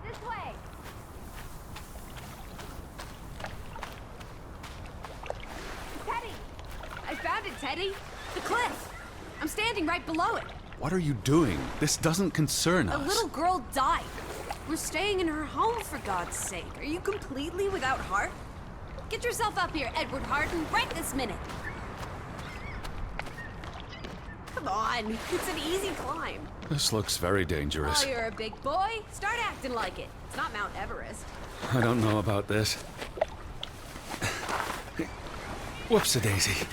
This way. Teddy! I found it, Teddy. The cliff. I'm standing right below it. What are you doing? This doesn't concern us. A little girl died. We're staying in her home, for God's sake. Are you completely without heart? Get yourself up here, Edward Harden, right this minute. Come on, it's an easy climb. This looks very dangerous. Oh, you're a big boy. Start acting like it. It's not Mount Everest. I don't know about this. Whoops-a-daisy.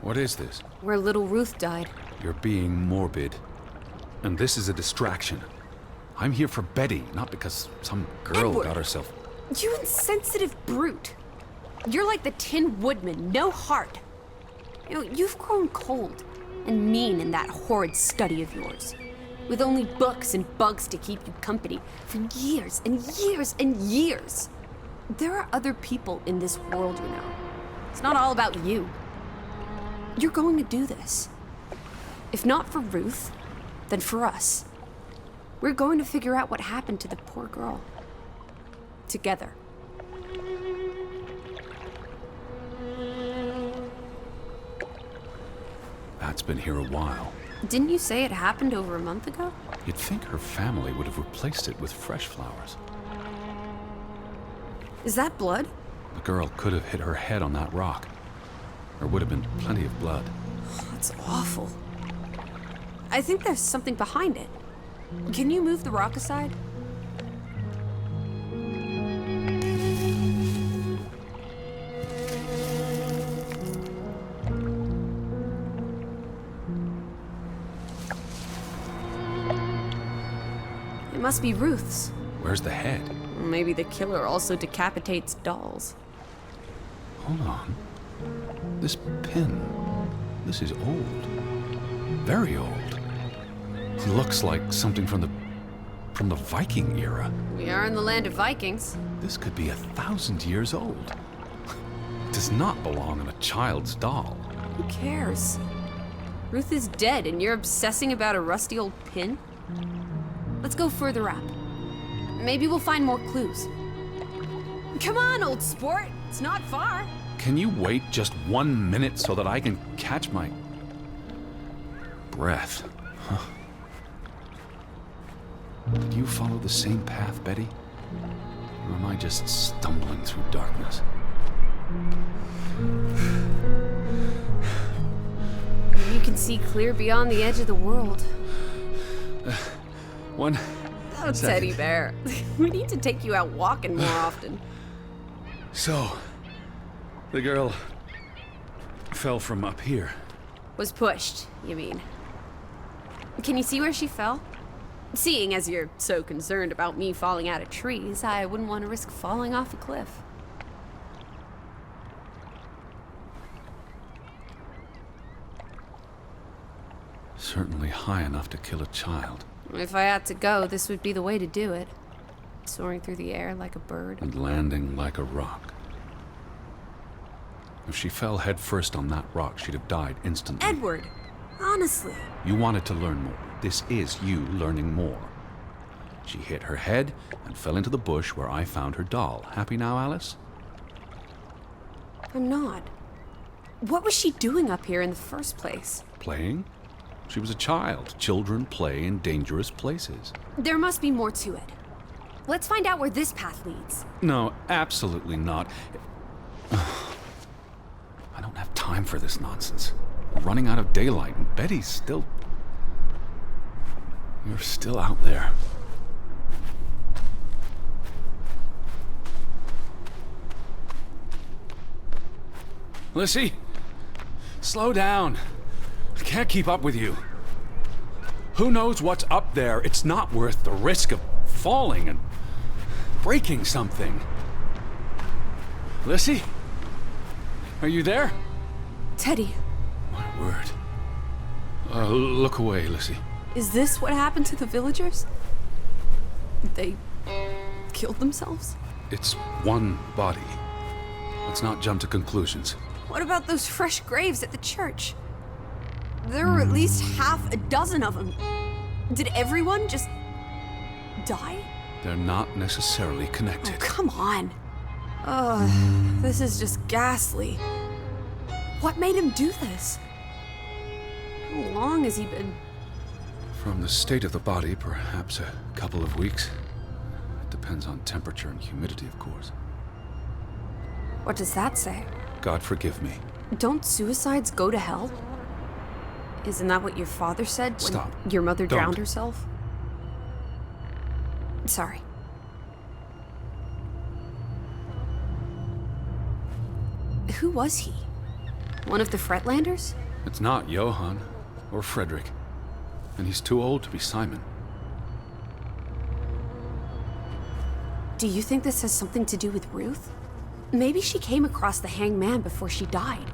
What is this? Where little Ruth died. You're being morbid. And this is a distraction. I'm here for Betty, not because some girl Edward. got herself... You insensitive brute. You're like the Tin Woodman, no heart. You know, you've grown cold and mean in that horrid study of yours. With only books and bugs to keep you company for years and years and years. There are other people in this world, you know. It's not all about you. You're going to do this. If not for Ruth, then for us. We're going to figure out what happened to the poor girl. Together. That's been here a while. Didn't you say it happened over a month ago? You'd think her family would have replaced it with fresh flowers. Is that blood? The girl could have hit her head on that rock. There would have been plenty of blood. That's awful. I think there's something behind it. Can you move the rock aside? It must be Ruth's. Where's the head? Maybe the killer also decapitates dolls. Hold on. This pin. This is old. Very old. It looks like something from the Viking era. We are in the land of Vikings. This could be 1,000 years old. It does not belong in a child's doll. Who cares? Ruth is dead and you're obsessing about a rusty old pin? Let's go further up. Maybe we'll find more clues. Come on, old sport. It's not far. Can you wait just 1 minute so that I can catch my breath? Huh. Did you follow the same path, Betty? Or am I just stumbling through darkness? You can see clear beyond the edge of the world. One Oh, teddy bear. We need to take you out walking more often. So, the girl fell from up here. Was pushed, you mean? Can you see where she fell? Seeing as you're so concerned about me falling out of trees, I wouldn't want to risk falling off a cliff. Certainly high enough to kill a child. If I had to go, this would be the way to do it. Soaring through the air like a bird. And landing like a rock. If she fell headfirst on that rock, she'd have died instantly. Edward! Honestly. You wanted to learn more. This is you learning more. She hit her head and fell into the bush where I found her doll. Happy now, Alice? I'm not. What was she doing up here in the first place? Playing? She was a child. Children play in dangerous places. There must be more to it. Let's find out where this path leads. No, absolutely not. I don't have time for this nonsense. We're running out of daylight, and Betty's still... You're still out there. Lissy, slow down. I can't keep up with you. Who knows what's up there? It's not worth the risk of falling and breaking something. Lissy? Are you there? Teddy, My word. Look away, Lissy. is this what happened to the villagers? They killed themselves? It's one body. Let's not jump to conclusions. What about those fresh graves at the church? There were at least half a dozen of them. Did everyone just die? They're not necessarily Oh, connected. come on. Ugh, this is just ghastly. What made him do this? How long has he been? From the state of the body, perhaps a couple of weeks. It depends on temperature and humidity, of course. What does that say? God forgive me. Don't suicides go to hell? Isn't that what your father said when Stop. your mother Don't. drowned herself? Sorry. Who was he? One of the Fretlanders? It's not Johann or Frederick. And he's too old to be Simon. Do you think this has something to do with Ruth? Maybe she came across the hanged man before she died,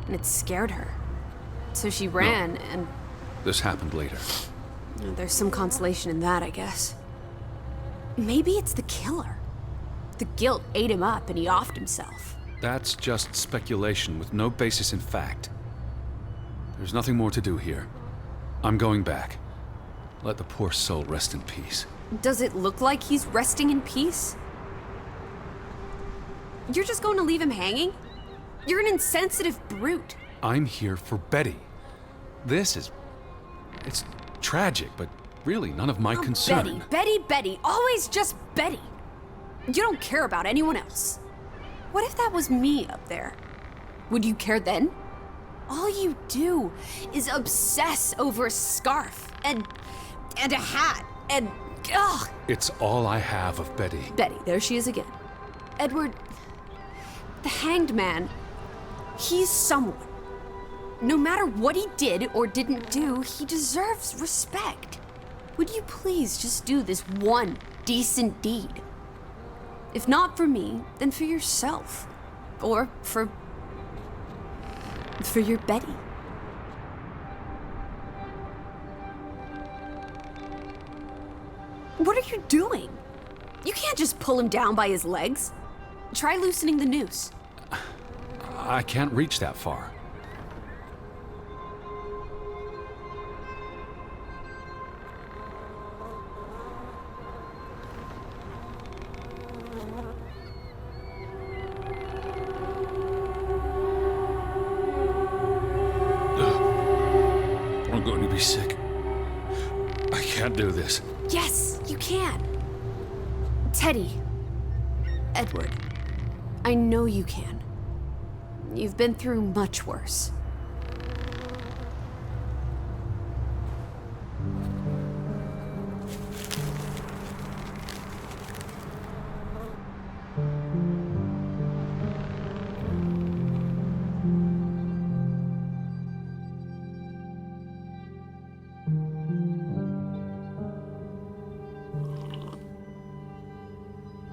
and it scared her. So she ran, and This happened later. there's some consolation in that, I guess. Maybe it's the killer. The guilt ate him up, and he offed himself. That's just speculation with no basis in fact. There's nothing more to do here. I'm going back. Let the poor soul rest in peace. Does it look like he's resting in peace? You're just going to leave him hanging? You're an insensitive brute. I'm here for Betty. It's tragic, but really none of my Oh, concern. Betty, always just Betty. You don't care about anyone else. What if that was me up there? Would you care then? All you do is obsess over a scarf and a hat and ugh. It's all I have of Betty. Betty, there she is again. Edward, the hanged man, he's someone. No matter what he did or didn't do, he deserves respect. Would you please just do this one decent deed? If not for me, then for yourself. Or for your Betty. What are you doing? You can't just pull him down by his legs. Try loosening the noose. I can't reach that far. I'm going to be sick. I can't do this. Yes, you can. Teddy. Edward. I know you can. You've been through much worse.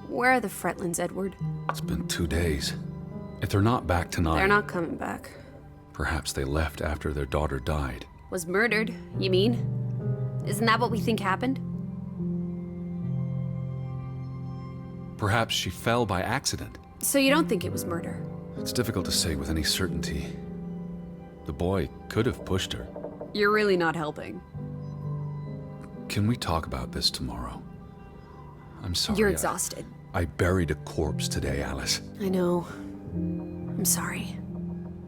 Where are the Fretlands, Edward? It's been 2 days. If they're not back tonight... They're not coming back. Perhaps they left after their daughter died. Was murdered, you mean? Isn't that what we think happened? Perhaps she fell by accident. So you don't think it was murder? It's difficult to say with any certainty. The boy could have pushed her. You're really not helping. Can we talk about this tomorrow? I'm sorry. You're exhausted. I buried a corpse today, Alice. I know. I'm sorry.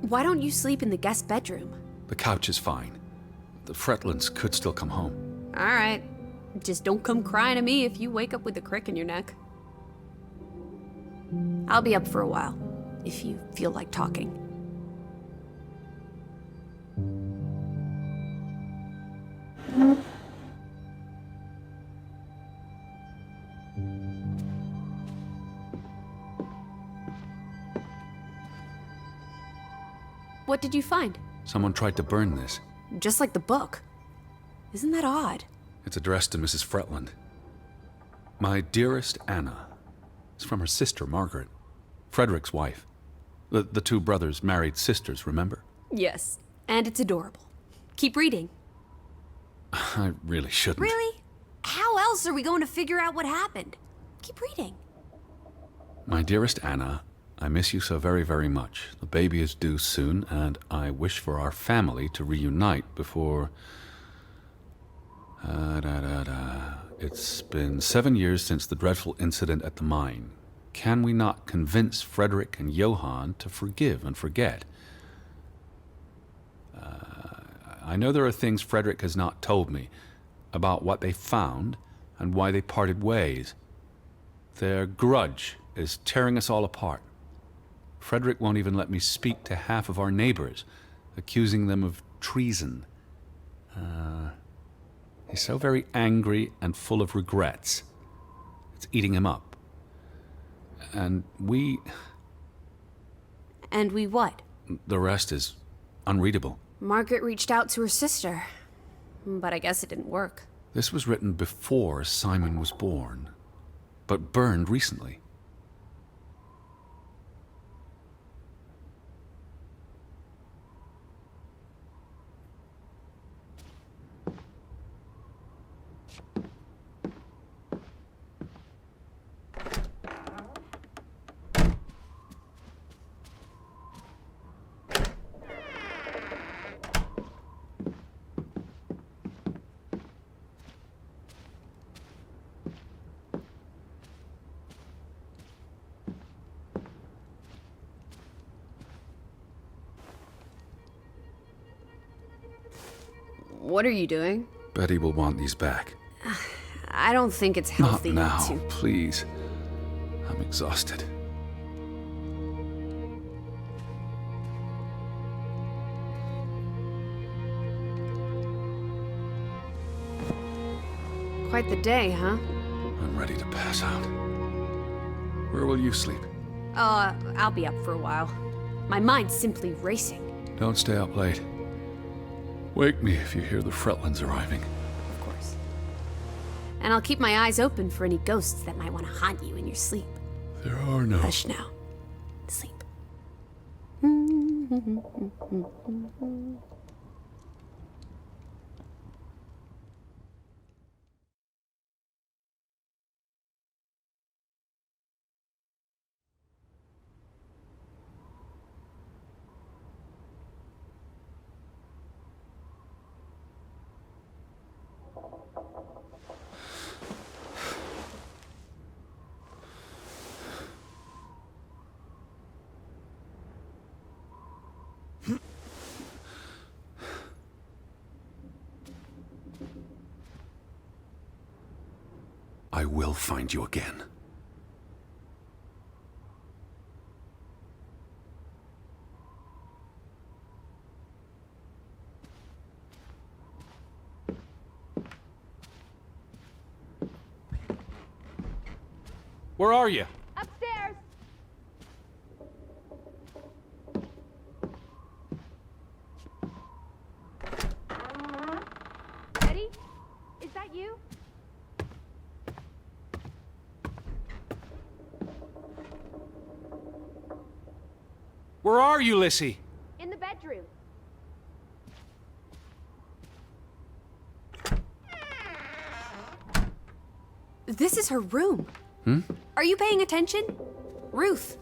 Why don't you sleep in the guest bedroom? The couch is fine. The Fretlands could still come home. All right. Just don't come crying to me if you wake up with a crick in your neck. I'll be up for a while, if you feel like talking. What did you find? Someone tried to burn this. Just like the book. Isn't that odd? It's addressed to Mrs. Fretland. My dearest Anna. It's from her sister, Margaret. Frederick's wife. The two brothers married sisters, remember? Yes, and it's adorable. Keep reading. I really shouldn't. Really? How else are we going to figure out what happened? Keep reading. My dearest Anna, I miss you so very, very much. The baby is due soon, and I wish for our family to reunite before... It's been 7 years since the dreadful incident at the mine. Can we not convince Frederick and Johann to forgive and forget? I know there are things Frederick has not told me about what they found and why they parted ways. Their grudge is tearing us all apart. Frederick won't even let me speak to half of our neighbors, accusing them of treason. He's so very angry and full of regrets. It's eating him up. And we... And we what? The rest is unreadable. Margaret reached out to her sister, but I guess it didn't work. This was written before Simon was born, but burned recently. What are you doing? Betty will want these back. I don't think it's Not healthy now, to... please. I'm exhausted. Quite the day, huh? I'm ready to pass out. Where will you sleep? I'll be up for a while. My mind's simply racing. Don't stay up late. Wake me if you hear the Fretlands arriving. Of course. And I'll keep my eyes open for any ghosts that might want to haunt you in your sleep. There are no... Hush now. Sleep. I will find you again. Where are you? Upstairs! Eddie? Is that you? Where are you, Lissy? In the bedroom. This is her room. Are you paying attention? Ruth.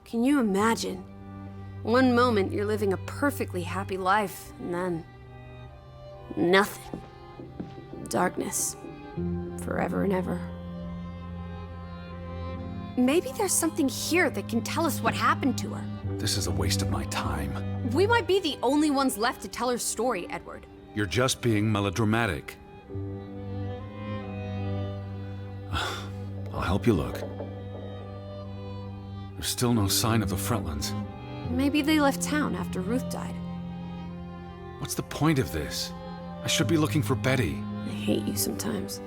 Can you imagine? One moment you're living a perfectly happy life, and then... nothing. Darkness. Forever and ever. Maybe there's something here that can tell us what happened to her. This is a waste of my time. We might be the only ones left to tell her story, Edward. You're just being melodramatic. I'll help you look. There's still no sign of the Fretlands. Maybe they left town after Ruth died. What's the point of this? I should be looking for Betty. I hate you sometimes.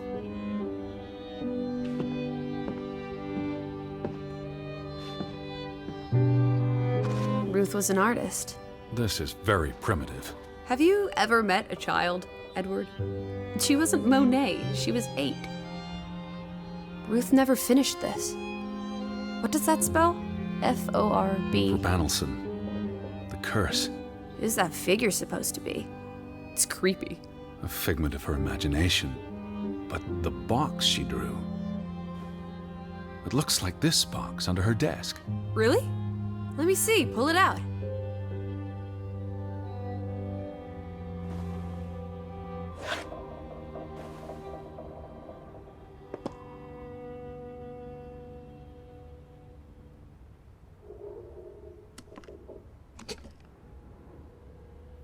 Ruth was an artist. This is very primitive. Have you ever met a child, Edward? She wasn't Monet, she was 8. Ruth never finished this. What does that spell? F-O-R-B. Banelson. The curse. Who's that figure supposed to be? It's creepy. A figment of her imagination. But the box she drew... it looks like this box under her desk. Really? Let me see, pull it out.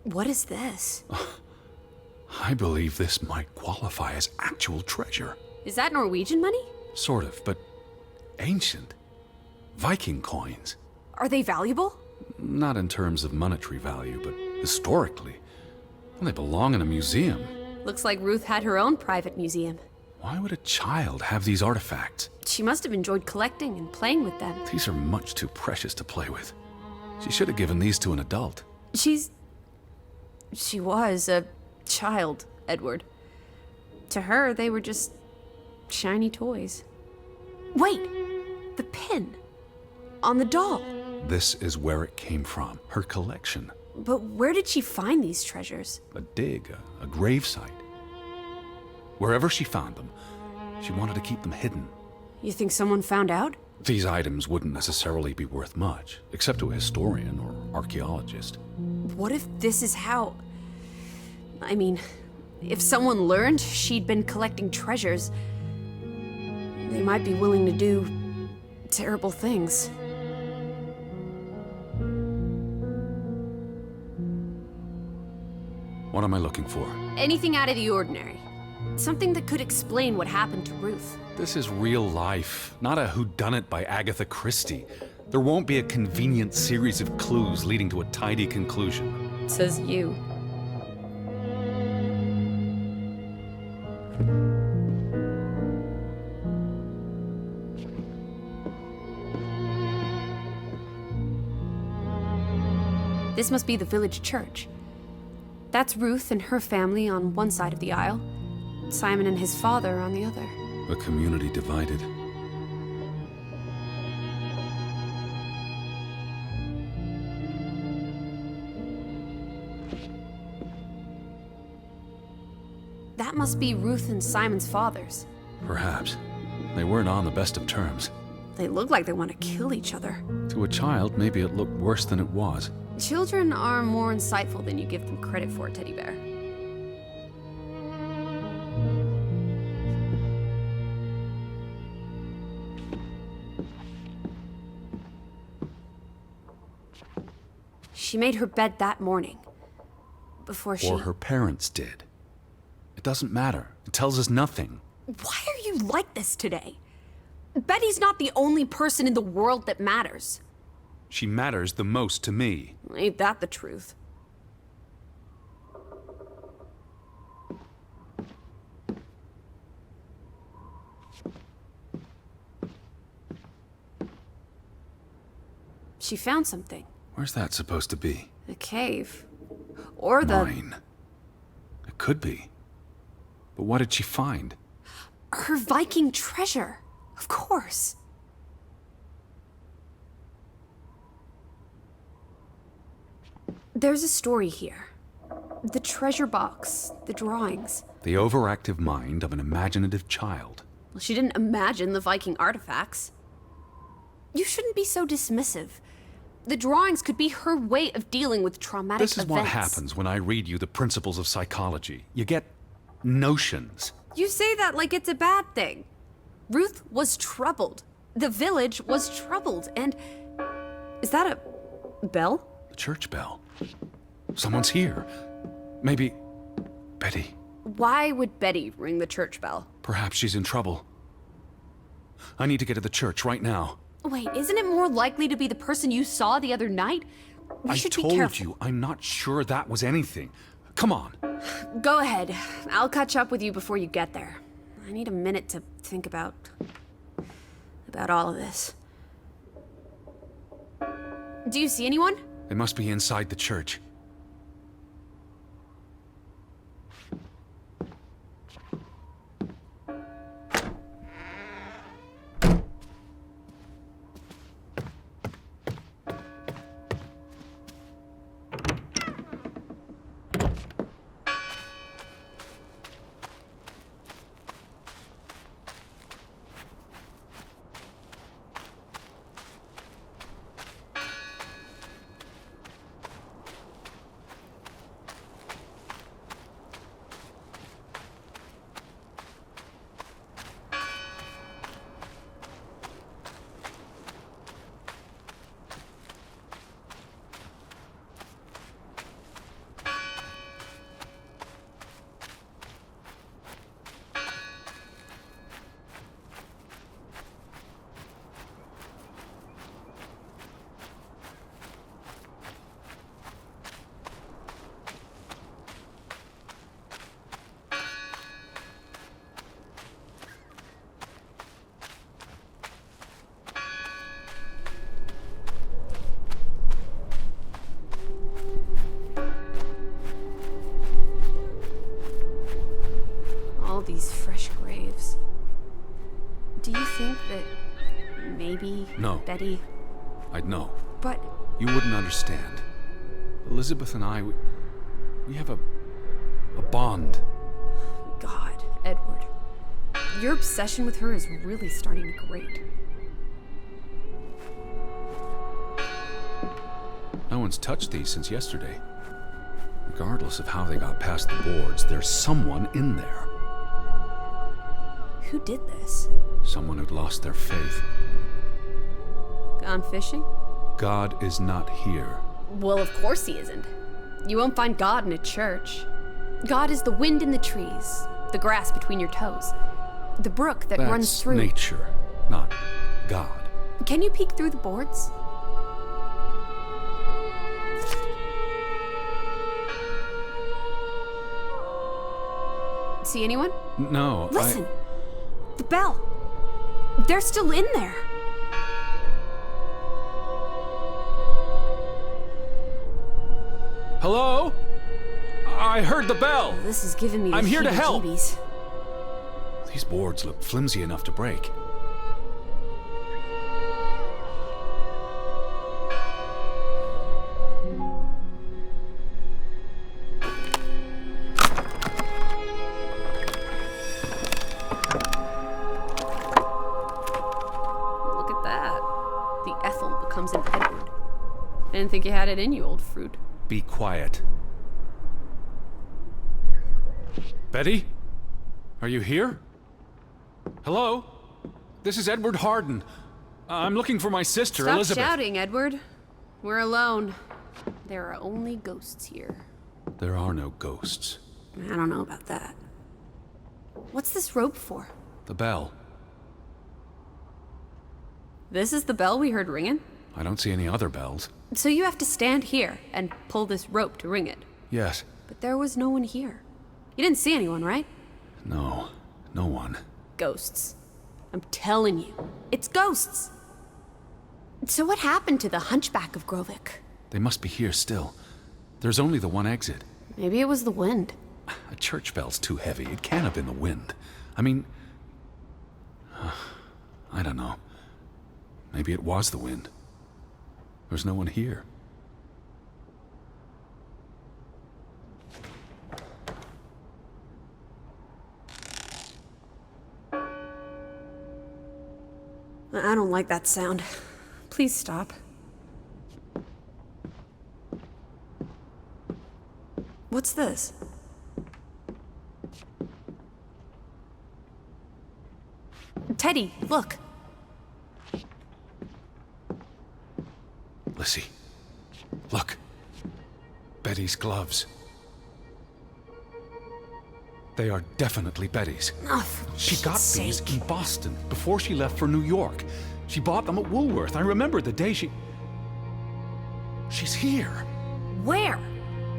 What is this? I believe this might qualify as actual treasure. Is that Norwegian money? Sort of, but ancient. Viking coins. Are they valuable? Not in terms of monetary value, but historically. They belong in a museum. Looks like Ruth had her own private museum. Why would a child have these artifacts? She must have enjoyed collecting and playing with them. These are much too precious to play with. She should have given these to an adult. She was a child, Edward. To her, they were just shiny toys. Wait! The pin! On the doll! This is where it came from, her collection. But where did she find these treasures? A dig, a grave site. Wherever she found them, she wanted to keep them hidden. You think someone found out? These items wouldn't necessarily be worth much, except to a historian or archaeologist. What if this is how... I mean, if someone learned she'd been collecting treasures, they might be willing to do terrible things. What am I looking for? Anything out of the ordinary. Something that could explain what happened to Ruth. This is real life, not a whodunit by Agatha Christie. There won't be a convenient series of clues leading to a tidy conclusion. Says you. This must be the village church. That's Ruth and her family on one side of the aisle, Simon and his father on the other. A community divided. That must be Ruth and Simon's fathers. Perhaps. They weren't on the best of terms. They look like they want to kill each other. To a child, maybe it looked worse than it was. Children are more insightful than you give them credit for, Teddy Bear. She made her bed that morning. Before she... Or her parents did. It doesn't matter. It tells us nothing. Why are you like this today? Betty's not the only person in the world that matters. She matters the most to me. Ain't that the truth? She found something. Where's that supposed to be? A cave. Or the... Mine. It could be. But what did she find? Her Viking treasure. Of course. There's a story here. The treasure box, the drawings. The overactive mind of an imaginative child. Well, she didn't imagine the Viking artifacts. You shouldn't be so dismissive. The drawings could be her way of dealing with traumatic events. This is what happens when I read you the principles of psychology. You get notions. You say that like it's a bad thing. Ruth was troubled. The village was troubled, and... Is that a bell? The church bell. Someone's here. Maybe... Betty. Why would Betty ring the church bell? Perhaps she's in trouble. I need to get to the church right now. Wait, isn't it more likely to be the person you saw the other night? We I should be told careful. you, I'm not sure that was anything. Come on. Go ahead. I'll catch up with you before you get there. I need a minute to think about all of this. Do you see anyone? They must be inside the church. These fresh graves. Do you think that maybe No. Betty... I'd know. But You wouldn't understand. Elizabeth and I, we have a bond. God, Edward, your obsession with her is really starting to grate. No one's touched these since yesterday. Regardless of how they got past the boards, there's someone in there. Who did this? Someone who'd lost their faith. Gone fishing? God is not here. Well, of course he isn't. You won't find God in a church. God is the wind in the trees, the grass between your toes, the brook that runs That's through... nature, not God. Can you peek through the boards? See anyone? No, Listen! The bell! They're still in there! Hello? I heard the bell! This is giving me the I'm here to help. heebie-jeebies. These boards look flimsy enough to break. Didn't think you had it in you, old fruit. Be quiet. Betty? Are you here? Hello? This is Edward Harden. I'm looking for my sister, Stop Elizabeth. shouting, Edward. We're alone. There are only ghosts here. There are no ghosts. I don't know about that. What's this rope for? The bell. This is the bell we heard ringing? I don't see any other bells. So you have to stand here and pull this rope to ring it. Yes. But there was no one here. You didn't see anyone, right? No. No one. Ghosts. I'm telling you, it's ghosts. So what happened to the hunchback of Grovik? They must be here still. There's only the one exit. Maybe it was the wind. A church bell's too heavy. It can't have been the wind. I mean... I don't know. Maybe it was the wind. There's no one here. I don't like that sound. Please stop. What's this? Teddy, look. Lissy. Look. Betty's gloves. They are definitely Betty's. Oh, for She got Pete's these sake. in Boston before she left for New York. She bought them at Woolworth. I remember the day She's here. Where?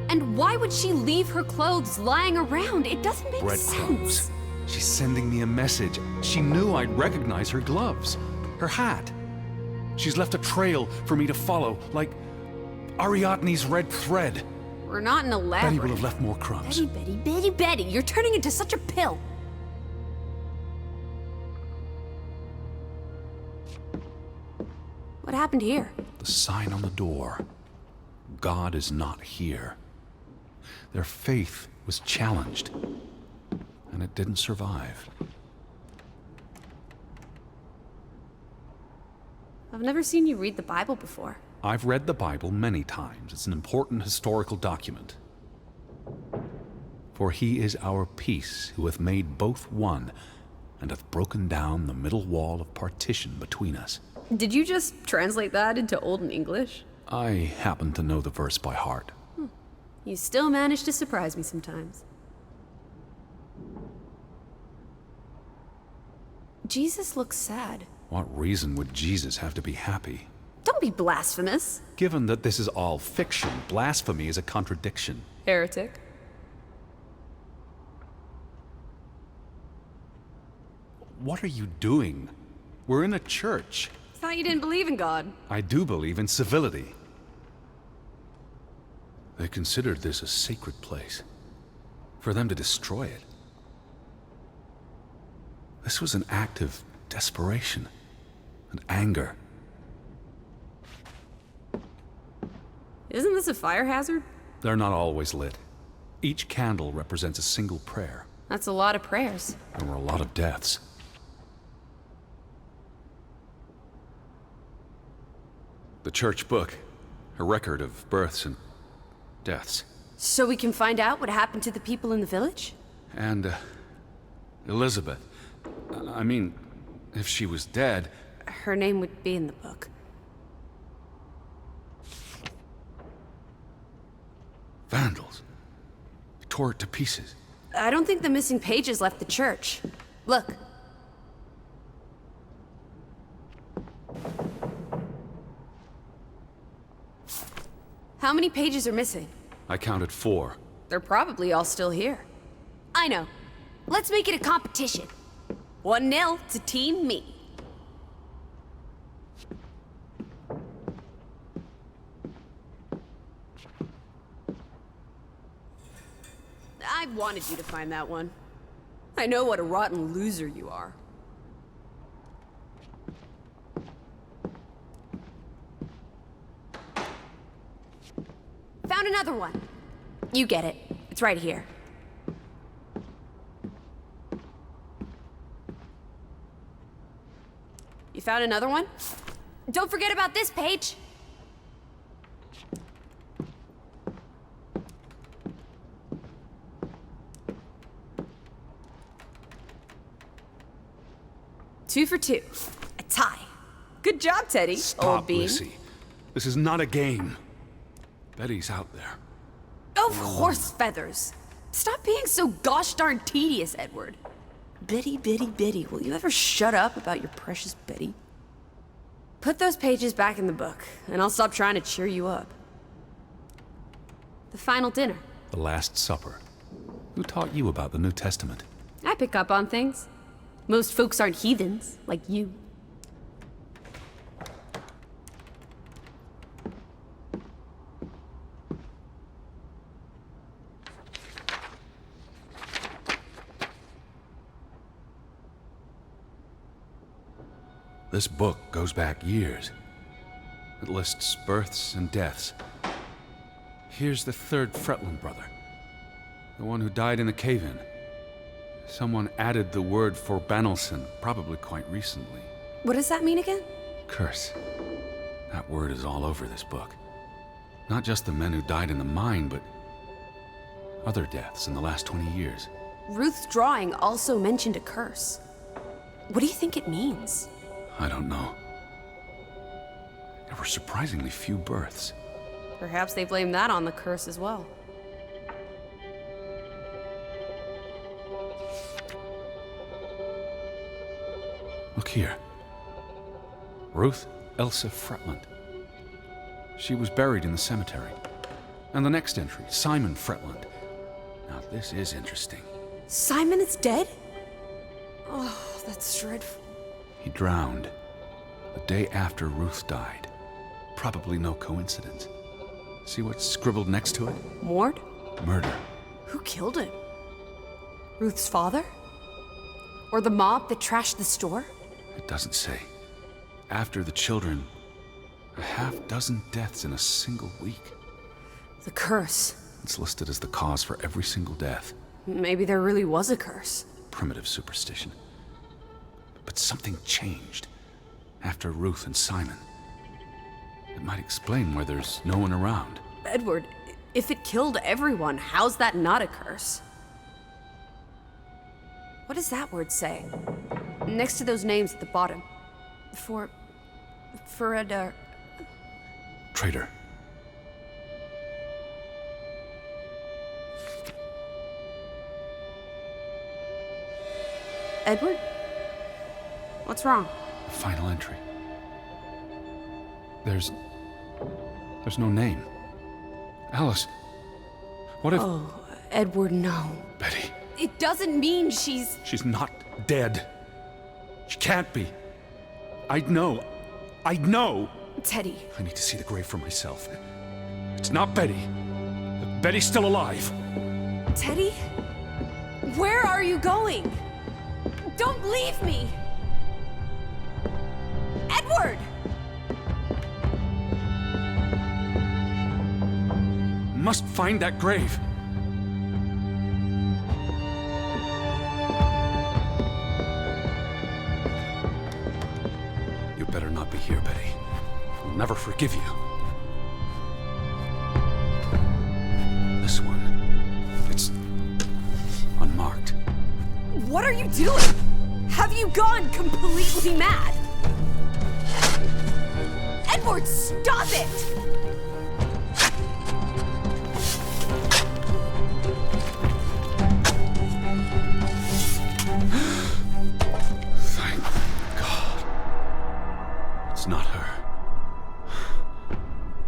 And why would she leave her clothes lying around? It doesn't make Breadcrumbs. sense. She's sending me a message. She knew I'd recognize her gloves, her hat. She's left a trail for me to follow, like Ariadne's red thread. We're not in a lab. Betty will have left more crumbs. Betty, you're turning into such a pill. What happened here? The sign on the door. God is not here. Their faith was challenged, and it didn't survive. I've never seen you read the Bible before. I've read the Bible many times. It's an important historical document. For he is our peace, who hath made both one, and hath broken down the middle wall of partition between us. Did you just translate that into Olden English? I happen to know the verse by heart. You still manage to surprise me sometimes. Jesus looks sad. What reason would Jesus have to be happy? Don't be blasphemous. Given that this is all fiction, blasphemy is a contradiction. Heretic. What are you doing? We're in a church. Thought you didn't believe in God. I do believe in civility. They considered this a sacred place. For them to destroy it. This was an act of desperation and anger. Isn't this a fire hazard? They're not always lit. Each candle represents a single prayer. That's a lot of prayers. There were a lot of deaths. The church book, a record of births and deaths. So we can find out what happened to the people in the village? And, Elizabeth. I mean, if she was dead... Her name would be in the book. Vandals. They tore it to pieces. I don't think the missing pages left the church. Look. How many pages are missing? I counted 4. They're probably all still here. I know. Let's make it a competition. 1-0 to Team Me. I wanted you to find that one. I know what a rotten loser you are. Found another one. You get it. It's right here. You found another one? Don't forget about this page. 2 for 2. A tie. Good job, Teddy, old Stop, bean. Lissy. This is not a game. Betty's out there. Of horse feathers. Stop being so gosh darn tedious, Edward. Biddy, biddy, biddy. Will you ever shut up about your precious Betty? Put those pages back in the book, and I'll stop trying to cheer you up. The final dinner. The Last Supper. Who taught you about the New Testament? I pick up on things. Most folks aren't heathens, like you. This book goes back years. It lists births and deaths. Here's the third Fretland brother. The one who died in a cave-in. Someone added the word for Banelson, probably quite recently. What does that mean again? Curse. That word is all over this book. Not just the men who died in the mine, but other deaths in the last 20 years. Ruth's drawing also mentioned a curse. What do you think it means? I don't know. There were surprisingly few births. Perhaps they blame that on the curse as well. Look here. Ruth Elsa Fretland. She was buried in the cemetery. And the next entry, Simon Fretland. Now this is interesting. Simon is dead? Oh, that's dreadful. He drowned the day after Ruth died. Probably no coincidence. See what's scribbled next to it? Mord? Murder. Who killed him? Ruth's father? Or the mob that trashed the store? It doesn't say. After the children, a half-dozen deaths in a single week. The curse. It's listed as the cause for every single death. Maybe there really was a curse. Primitive superstition. But something changed after Ruth and Simon. It might explain why there's no one around. Edward, if it killed everyone, how's that not a curse? What does that word say? Next to those names at the bottom. For a Traitor. Edward? What's wrong? Final entry. There's no name. Alice, what if... Oh, Edward, no. Betty, It doesn't mean she's... She's not dead. She can't be. I'd know. Teddy. I need to see the grave for myself. It's not Betty. Betty's still alive. Teddy? Where are you going? Don't leave me! Edward! Must find that grave. you better not be here, Betty. I'll never forgive you. This one. It's unmarked. What are you doing? Have you gone completely mad? Edward, stop it! Thank God. It's not her.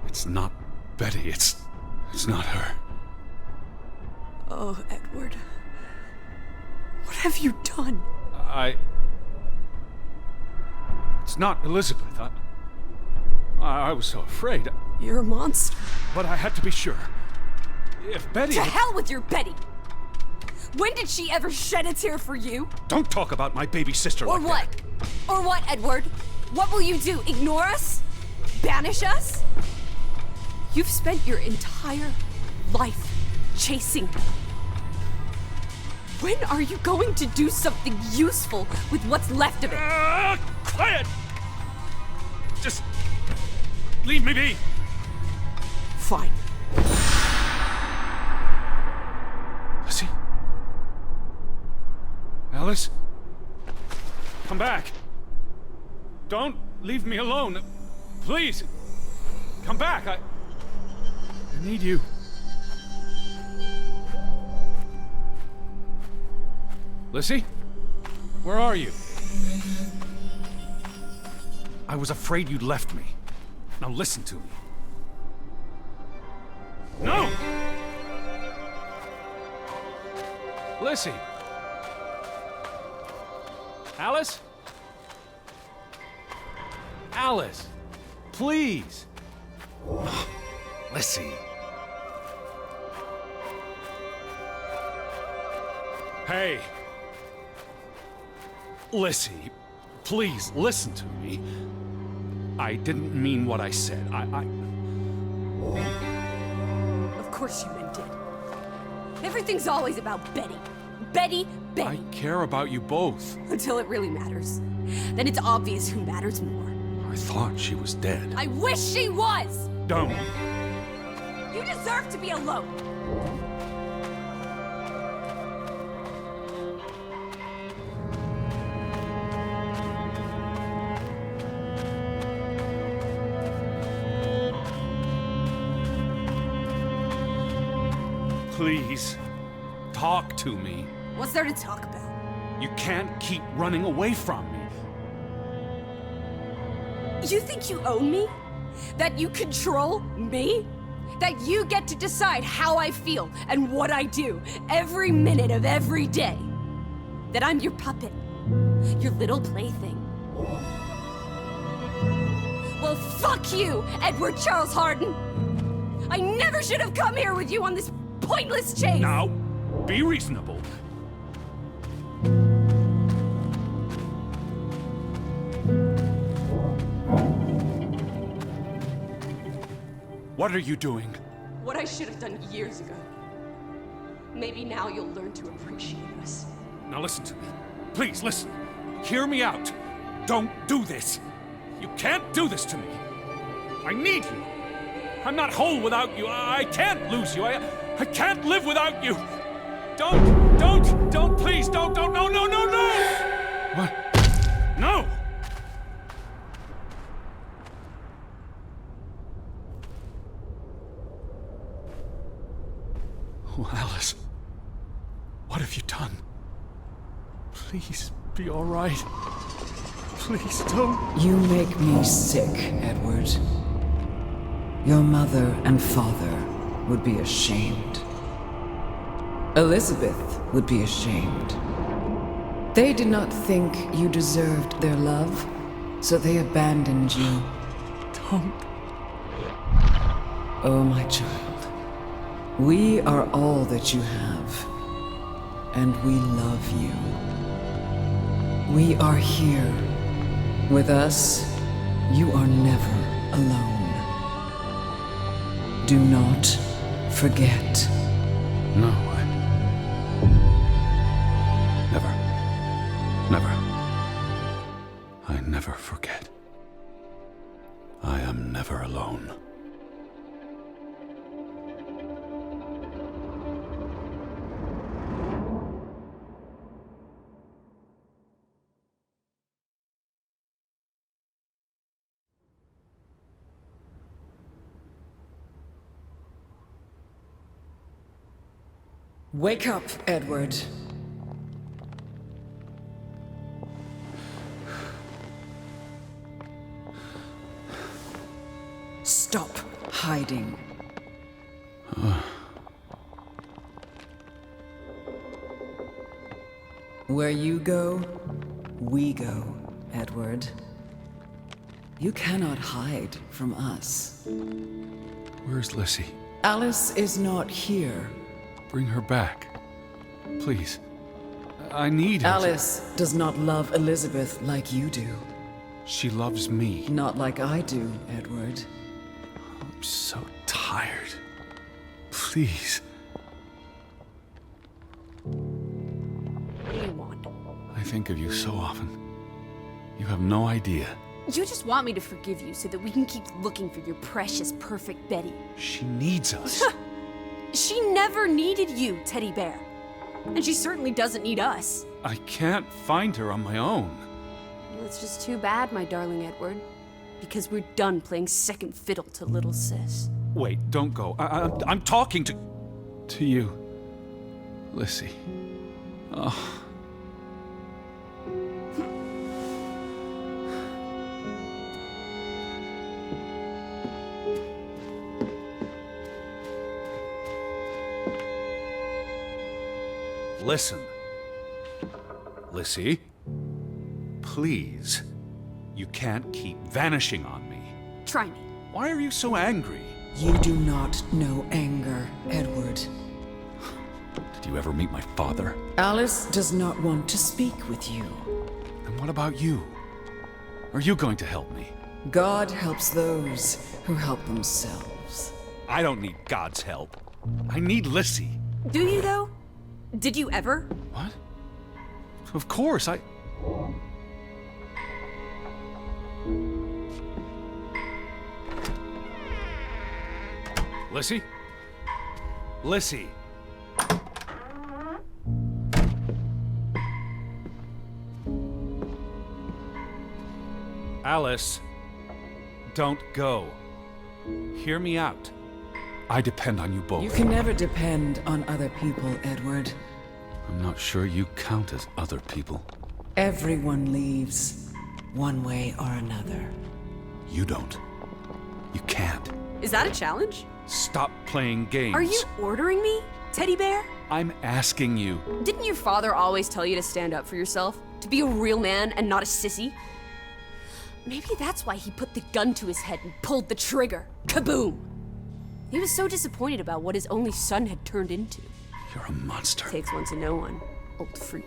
It's not Betty. It's not her. Oh, Edward. What have you done? It's not Elizabeth. I was so afraid. You're a monster. But I had to be sure. If Betty... To hell with your Betty! When did she ever shed a tear for you? Don't talk about my baby sister Or like what? that. Or what, Edward? What will you do? Ignore us? Banish us? You've spent your entire life chasing me. When are you going to do something useful with what's left of it? Quiet! Just leave me be. Fine. Lizzie? Alice? Come back. Don't leave me alone. Please, come back. I need you. Lissy? Where are you? I was afraid you'd left me. Now listen to me. No! Lissy! Alice? Alice! Please! Lissy! Hey! Lissy, please listen to me. I didn't mean what I said. Of course you meant it. Everything's always about Betty. Betty, Betty. I care about you both. Until it really matters. Then it's obvious who matters more. I thought she was dead. I wish she was! Don't. You deserve to be alone. Please, talk to me. What's there to talk about? You can't keep running away from me. You think you own me? That you control me? That you get to decide how I feel and what I do every minute of every day? That I'm your puppet, your little plaything? Well, fuck you, Edward Charles Harden! I never should have come here with you on this pointless chase! Now, be reasonable. What are you doing? What I should have done years ago. Maybe now you'll learn to appreciate us. Now listen to me. Please listen. Hear me out. Don't do this. You can't do this to me. I need you. I'm not whole without you. I can't lose you. I can't live without you. Don't, please, don't, no. What? No! Oh, Alice. What have you done? Please, be all right. Please don't. You make me sick, Edward. Your mother and father would be ashamed. Elizabeth would be ashamed. They did not think you deserved their love, so they abandoned you. Don't. Oh, my child, we are all that you have, and we love you. We are here. With us, you are never alone. Do not forget. No, Never. I never forget. I am never alone. Wake up, Edward. Stop hiding. Where you go, we go, Edward. You cannot hide from us. Where's Lissy? Alice is not here. Bring her back. Please. I need her. Alice does not love Elizabeth like you do. She loves me. Not like I do, Edward. I'm so tired. Please. What do you want? I think of you so often. You have no idea. You just want me to forgive you so that we can keep looking for your precious, perfect Betty. She needs us. She never needed you, Teddy Bear. And she certainly doesn't need us. I can't find her on my own. Well, it's just too bad, my darling Edward. Because we're done playing second fiddle to little sis. Wait, don't go. I'm talking to... To you, Lissy. Oh. Listen. Lissy, please. You can't keep vanishing on me. Try me. Why are you so angry? You do not know anger, Edward. Did you ever meet my father? Alice does not want to speak with you. Then what about you? Are you going to help me? God helps those who help themselves. I don't need God's help. I need Lissy. Do you, though? Did you ever? What? Of course, Lissy? Lissy! Alice, don't go. Hear me out. I depend on you both. You can never depend on other people, Edward. I'm not sure you count as other people. Everyone leaves, one way or another. You don't. You can't. Is that a challenge? Stop playing games. Are you ordering me, teddy bear? I'm asking you. Didn't your father always tell you to stand up for yourself? To be a real man and not a sissy? Maybe that's why he put the gun to his head and pulled the trigger. Kaboom! He was so disappointed about what his only son had turned into. You're a monster. Takes one to know one. Old fruit.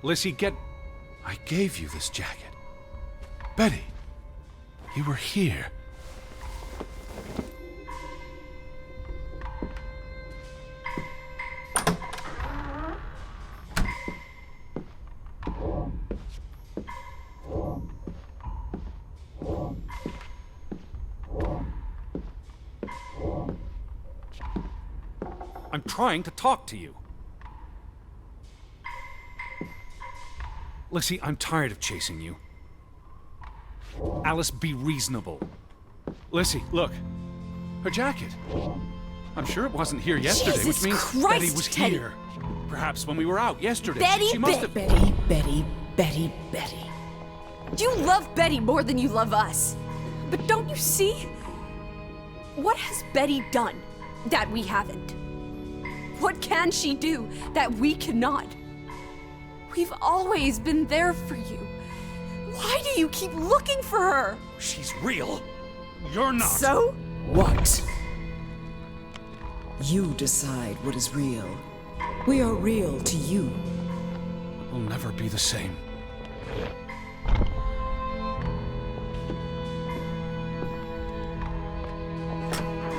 Lissy, I gave you this jacket. Betty, you were here. I'm trying to talk to you. Lissy, I'm tired of chasing you. Alice, be reasonable. Lissy, look. Her jacket. I'm sure it wasn't here yesterday, Jesus which means Christ, Betty was Teddy. here. Perhaps when we were out yesterday. Betty, she must have... Betty. You love Betty more than you love us. But don't you see? What has Betty done that we haven't? What can she do that we cannot? We've always been there for you. Why do you keep looking for her? She's real. You're not. So? What? You decide what is real. We are real to you. We'll never be the same.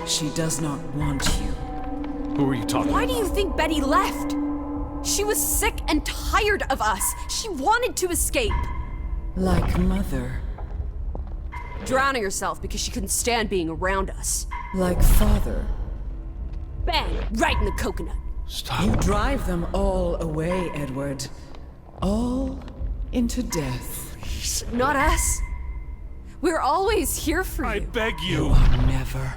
She does not want you. Who are you talking Why about? do you think Betty left? She was sick and tired of us. She wanted to escape. Like mother. Drowning herself because she couldn't stand being around us. Like father. Bang! Right in the coconut. Stop. You drive them all away, Edward. All into death. Not us. We're always here for I you. beg You you. are never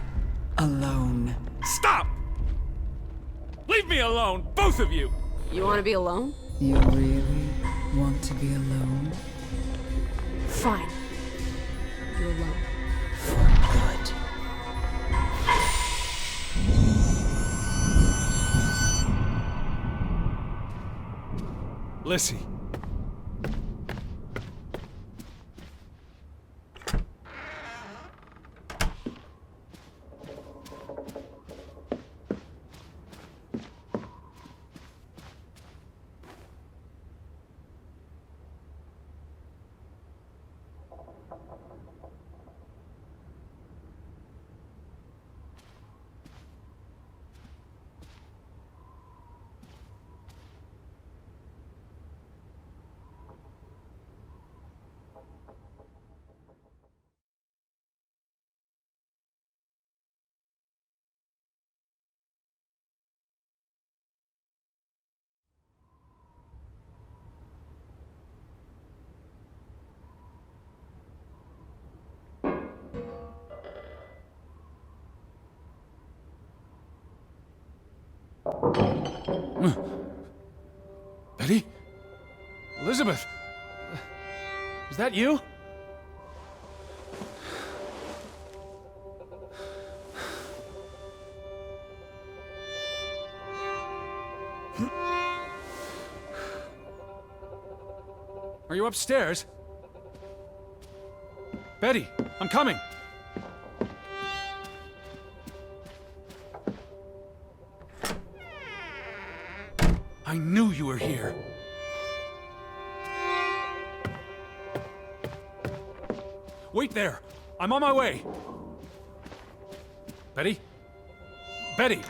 alone. Stop! Leave me alone, both of you! You want to be alone? You really want to be alone? Fine. You're alone. For good. Lissy. Betty? Elizabeth? Is that you? Are you upstairs? Betty, I'm coming. I knew you were here. Wait there. I'm on my way. Betty? Betty!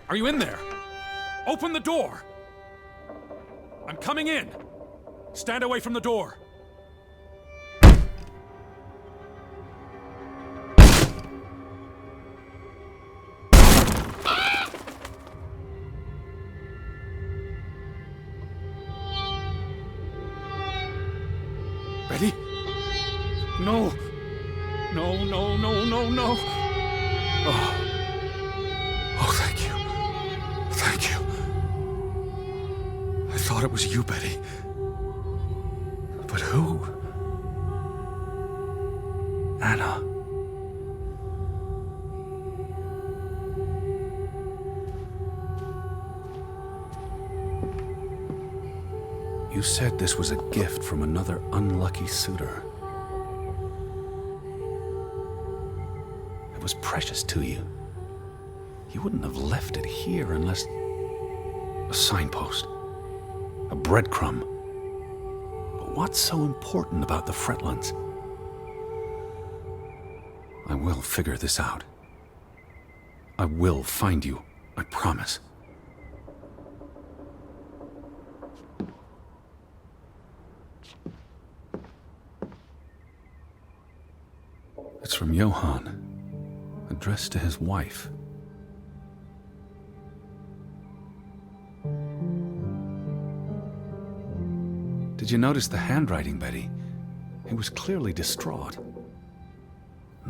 Are you in there? Open the door! I'm coming in! Stand away from the door! Betty? No! No, no, no, no, no! Oh, thank you. Thank you. I thought it was you, Betty. But who? Anna. You said this was a gift from another unlucky suitor. It was precious to you. You wouldn't have left it here unless... a signpost. A breadcrumb. But what's so important about the Fretlands? I will figure this out. I will find you, I promise. It's from Johann, addressed to his wife. Did you notice the handwriting, Betty? He was clearly distraught.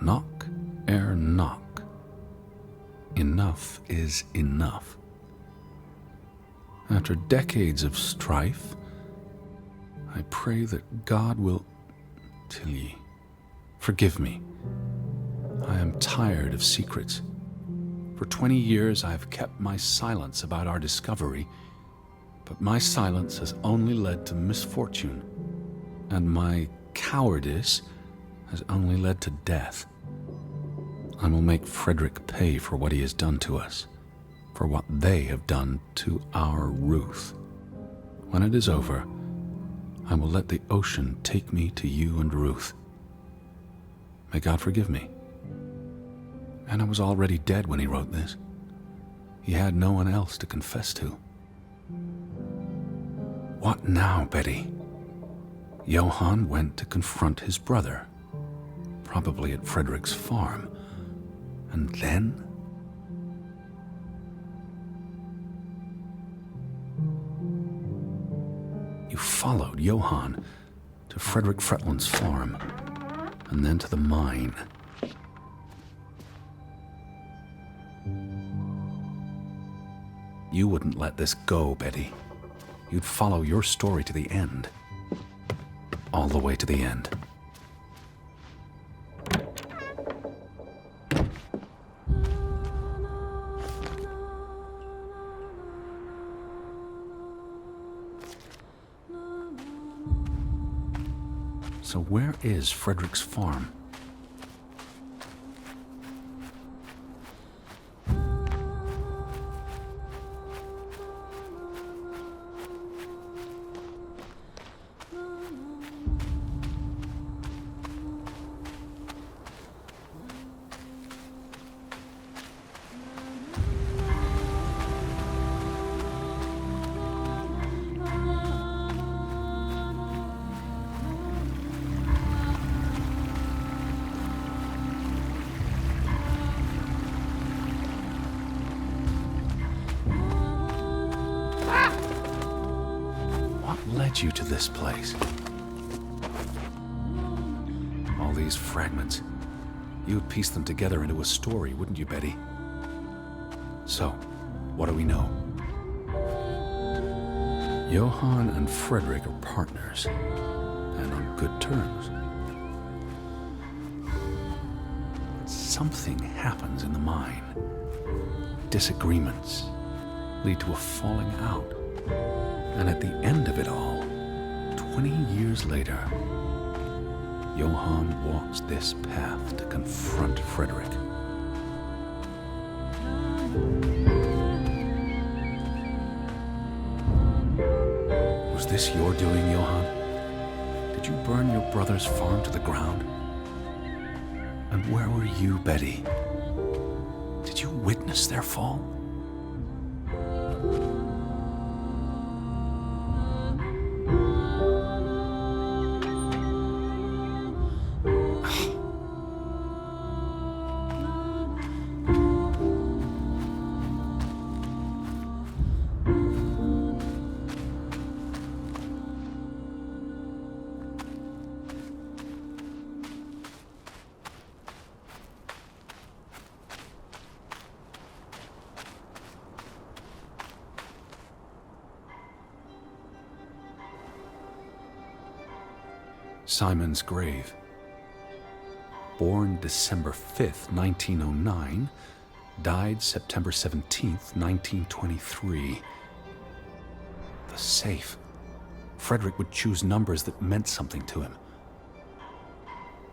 Knock ere knock. Enough is enough. After decades of strife, I pray that God will... Tilly, forgive me. I am tired of secrets. For 20 years I have kept my silence about our discovery, but my silence has only led to misfortune, and my cowardice has only led to death. I will make Frederick pay for what he has done to us, for what they have done to our Ruth. When it is over, I will let the ocean take me to you and Ruth. May God forgive me. Anna was already dead when he wrote this. He had no one else to confess to. What now, Betty? Johann went to confront his brother, probably at Frederick's farm. And then? You followed Johann to Frederick Fretland's farm, and then to the mine. You wouldn't let this go, Betty. You'd follow your story to the end. All the way to the end. So where is Frederick's farm? Led you to this place? All these fragments. You would piece them together into a story, wouldn't you, Betty? So, What do we know? Johann and Frederick are partners, and on good terms. But something happens in the mine. Disagreements lead to a falling out. And at the end of it all, 20 years later, Johann walks this path to confront Frederick. Was this your doing, Johann? Did you burn your brother's farm to the ground? And where were you, Betty? Did you witness their fall? Simon's grave. Born December 5th, 1909, died September 17th, 1923. The safe. Frederick would choose numbers that meant something to him.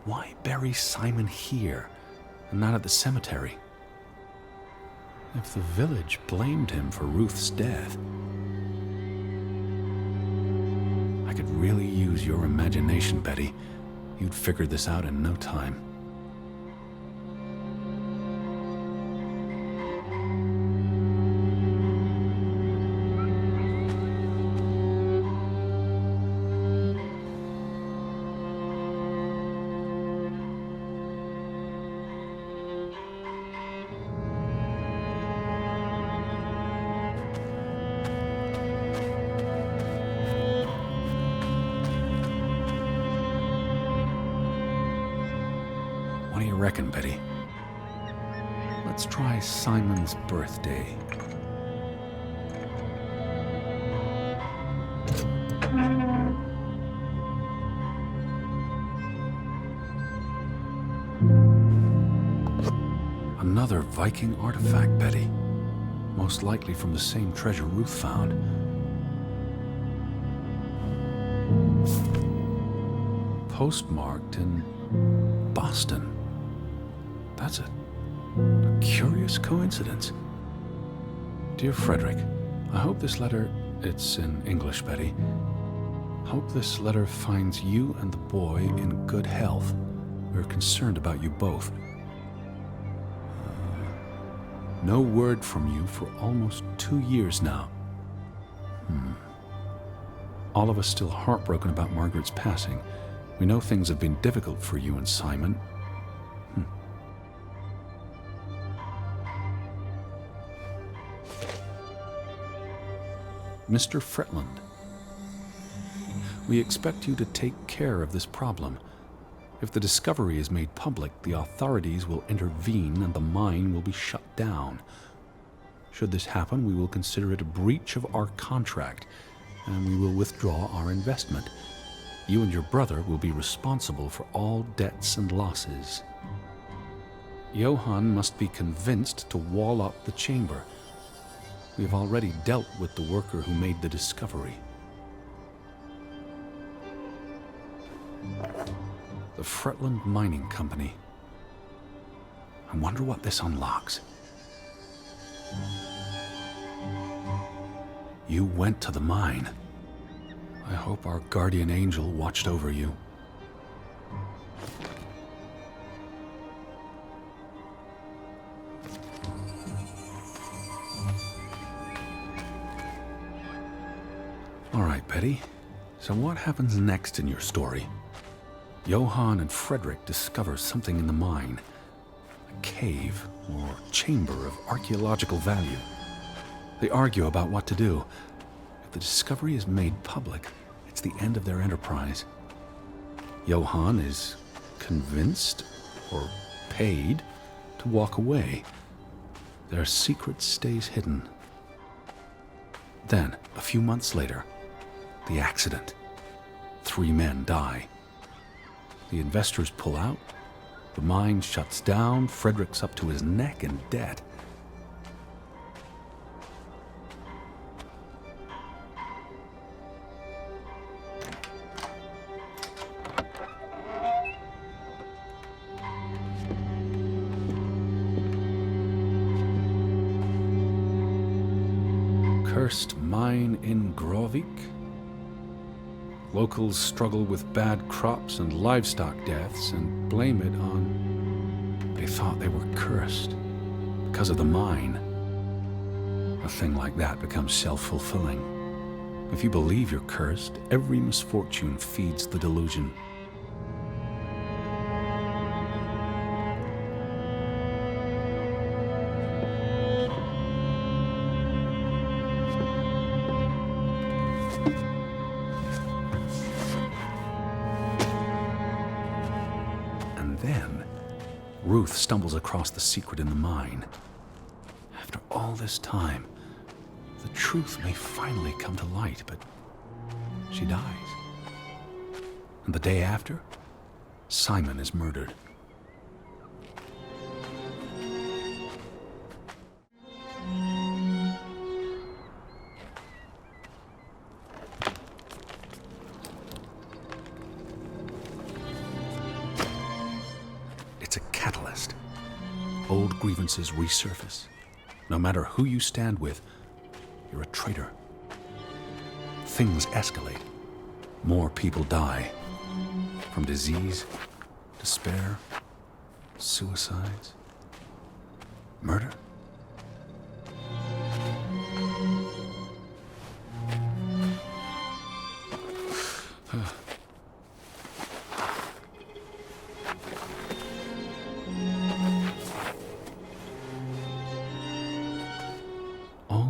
Why bury Simon here and not at the cemetery? If the village blamed him for Ruth's death, I could really use your imagination, Betty. You'd figured this out in no time. What do you reckon, Betty? Let's try Simon's birthday. Another Viking artifact, Betty. Most likely from the same treasure Ruth found. Postmarked in Boston. That's a curious coincidence. Dear Frederick, I hope this letter, it's in English, Betty. Hope this letter finds you and the boy in good health. We're concerned about you both. No word from you for almost 2 years now. All of us still heartbroken about Margaret's passing. We know things have been difficult for you and Simon. Mr. Fretland, we expect you to take care of this problem. If the discovery is made public, the authorities will intervene and the mine will be shut down. Should this happen, we will consider it a breach of our contract, and we will withdraw our investment. You and your brother will be responsible for all debts and losses. Johann must be convinced to wall up the chamber. We have already dealt with the worker who made the discovery. The Fretland Mining Company. I wonder what this unlocks. You went to the mine. I hope our guardian angel watched over you. All right, Betty. So what happens next in your story? Johann and Frederick discover something in the mine. A cave or chamber of archaeological value. They argue about what to do. If the discovery is made public, it's the end of their enterprise. Johann is convinced or paid to walk away. Their secret stays hidden Then, a few months later, the accident. 3 men die. The investors pull out. The mine shuts down. Frederick's up to his neck in debt. Cursed mine in Grovik. Locals struggle with bad crops and livestock deaths and blame it on... They thought they were cursed because of the mine. A thing like that becomes self-fulfilling. If you believe you're cursed, every misfortune feeds the delusion. Then, Ruth stumbles across the secret in the mine. After all this time, the truth may finally come to light, but she dies. And the day after, Simon is murdered. It's a catalyst. Old grievances resurface. No matter who you stand with, you're a traitor. Things escalate. More people die. From disease, despair, suicides, murder.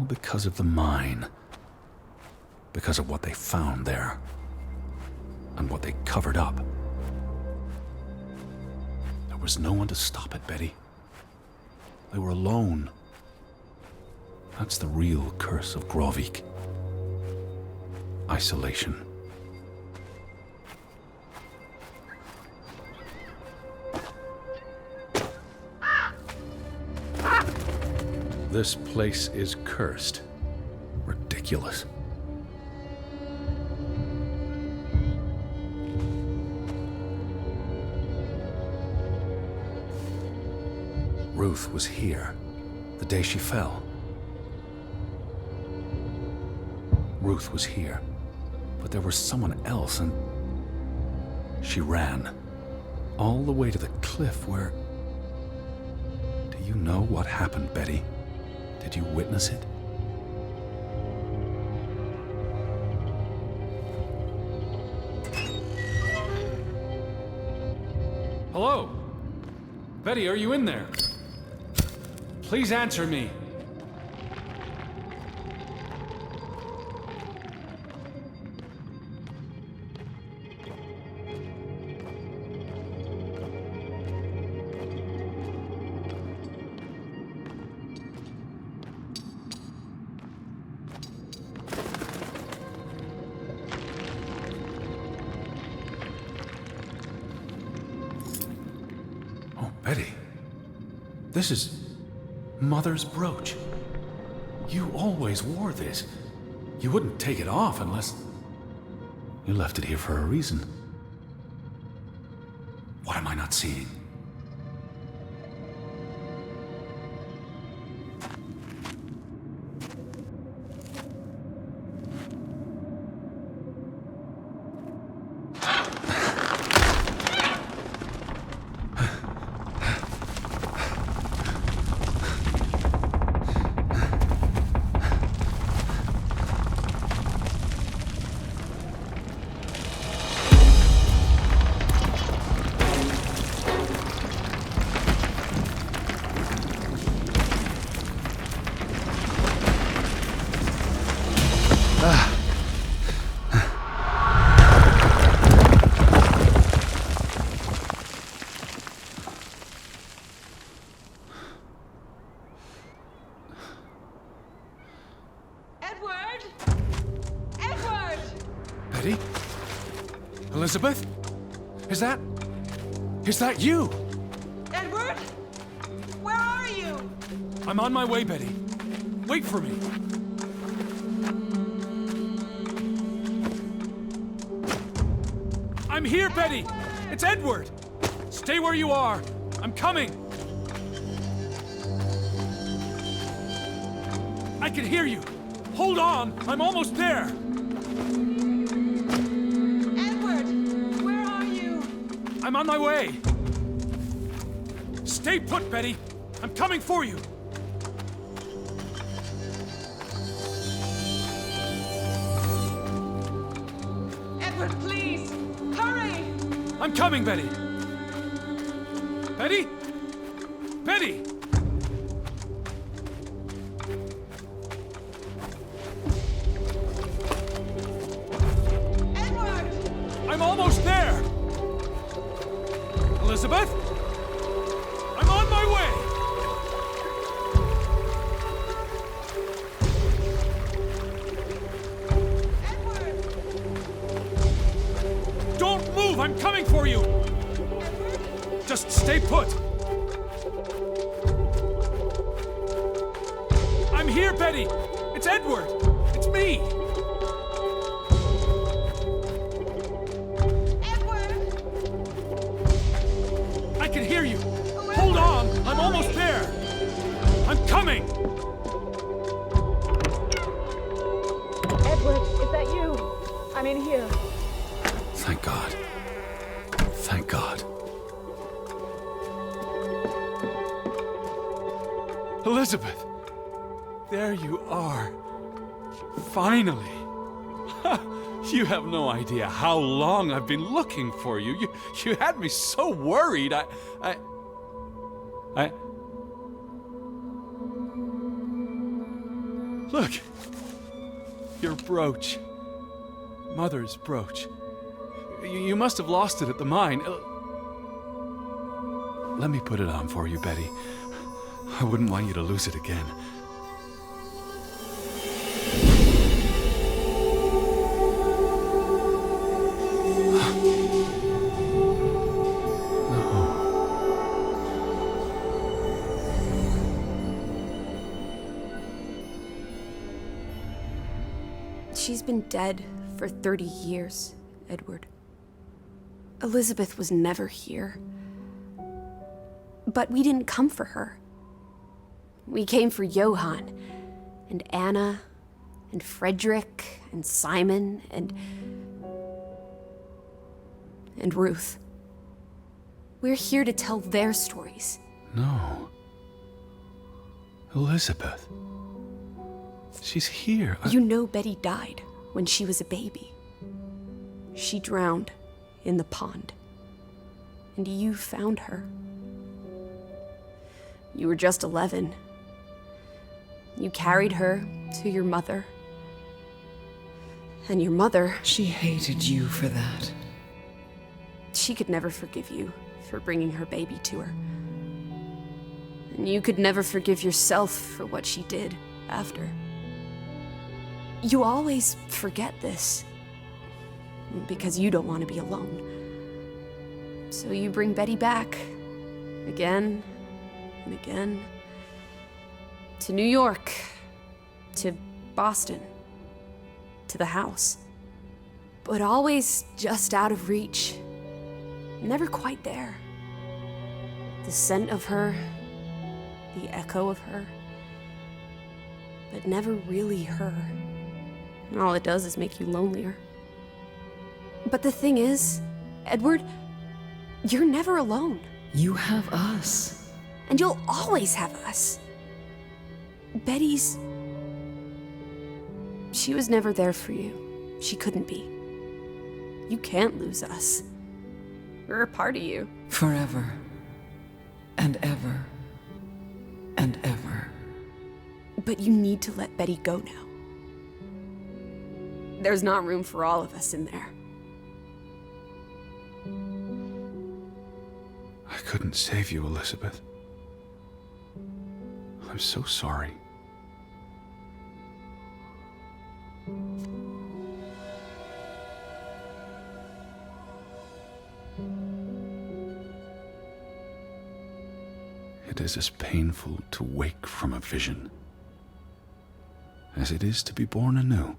Because of the mine. Because of what they found there. And what they covered up. There was no one to stop it, Betty. They were alone. That's the real curse of Grovik. Isolation. This place is cursed. Ridiculous. Ruth was here the day she fell. Ruth was here, but there was someone else, and she ran all the way to the cliff where... Do you know what happened, Betty? Did you witness it? Hello? Betty, are you in there? Please answer me. Betty, this is Mother's brooch. You always wore this. You wouldn't take it off unless... You left it here for a reason. What am I not seeing? Edward! Betty? Elizabeth? Is that you? Edward? Where are you? I'm on my way, Betty. Wait for me. I'm here, Betty! It's Edward! Stay where you are. I'm coming. I can hear you. Hold on. I'm almost there. Edward, where are you? I'm on my way. Stay put, Betty. I'm coming for you. Edward, please, hurry! I'm coming, Betty. Betty? Betty! Edward! I'm almost there! Elizabeth? I'm on my way! Edward! Don't move! I'm coming for you! Just stay put! I'm here, Betty! It's Edward! It's me! Edward! I can hear you! Hold on! I'm almost there! I'm coming! Edward, is that you? I'm in here. Thank God. Thank God. Elizabeth! There you are. Finally. You have no idea how long I've been looking for you. You had me so worried. I... Look. Your brooch. Mother's brooch. You must have lost it at the mine. Let me put it on for you, Betty. I wouldn't want you to lose it again. She's been dead for 30 years, Edward. Elizabeth was never here. But we didn't come for her. We came for Johann, and Anna, and Frederick, and Simon, and Ruth. We're here to tell their stories. No. Elizabeth. She's here. You know Betty died when she was a baby. She drowned in the pond. And you found her. You were just 11. You carried her to your mother. And your mother... She hated you for that. She could never forgive you for bringing her baby to her. And you could never forgive yourself for what she did after. You always forget this. Because you don't want to be alone. So you bring Betty back. Again and again. To New York. To Boston. To the house. But always just out of reach. Never quite there. The scent of her. The echo of her. But never really her. And all it does is make you lonelier. But the thing is, Edward, you're never alone. You have us. And you'll always have us. Betty's... She was never there for you. She couldn't be. You can't lose us. We're a part of you. Forever. And ever. And ever. But you need to let Betty go now. There's not room for all of us in there. I couldn't save you, Elizabeth. I'm so sorry. is as painful to wake from a vision as it is to be born anew.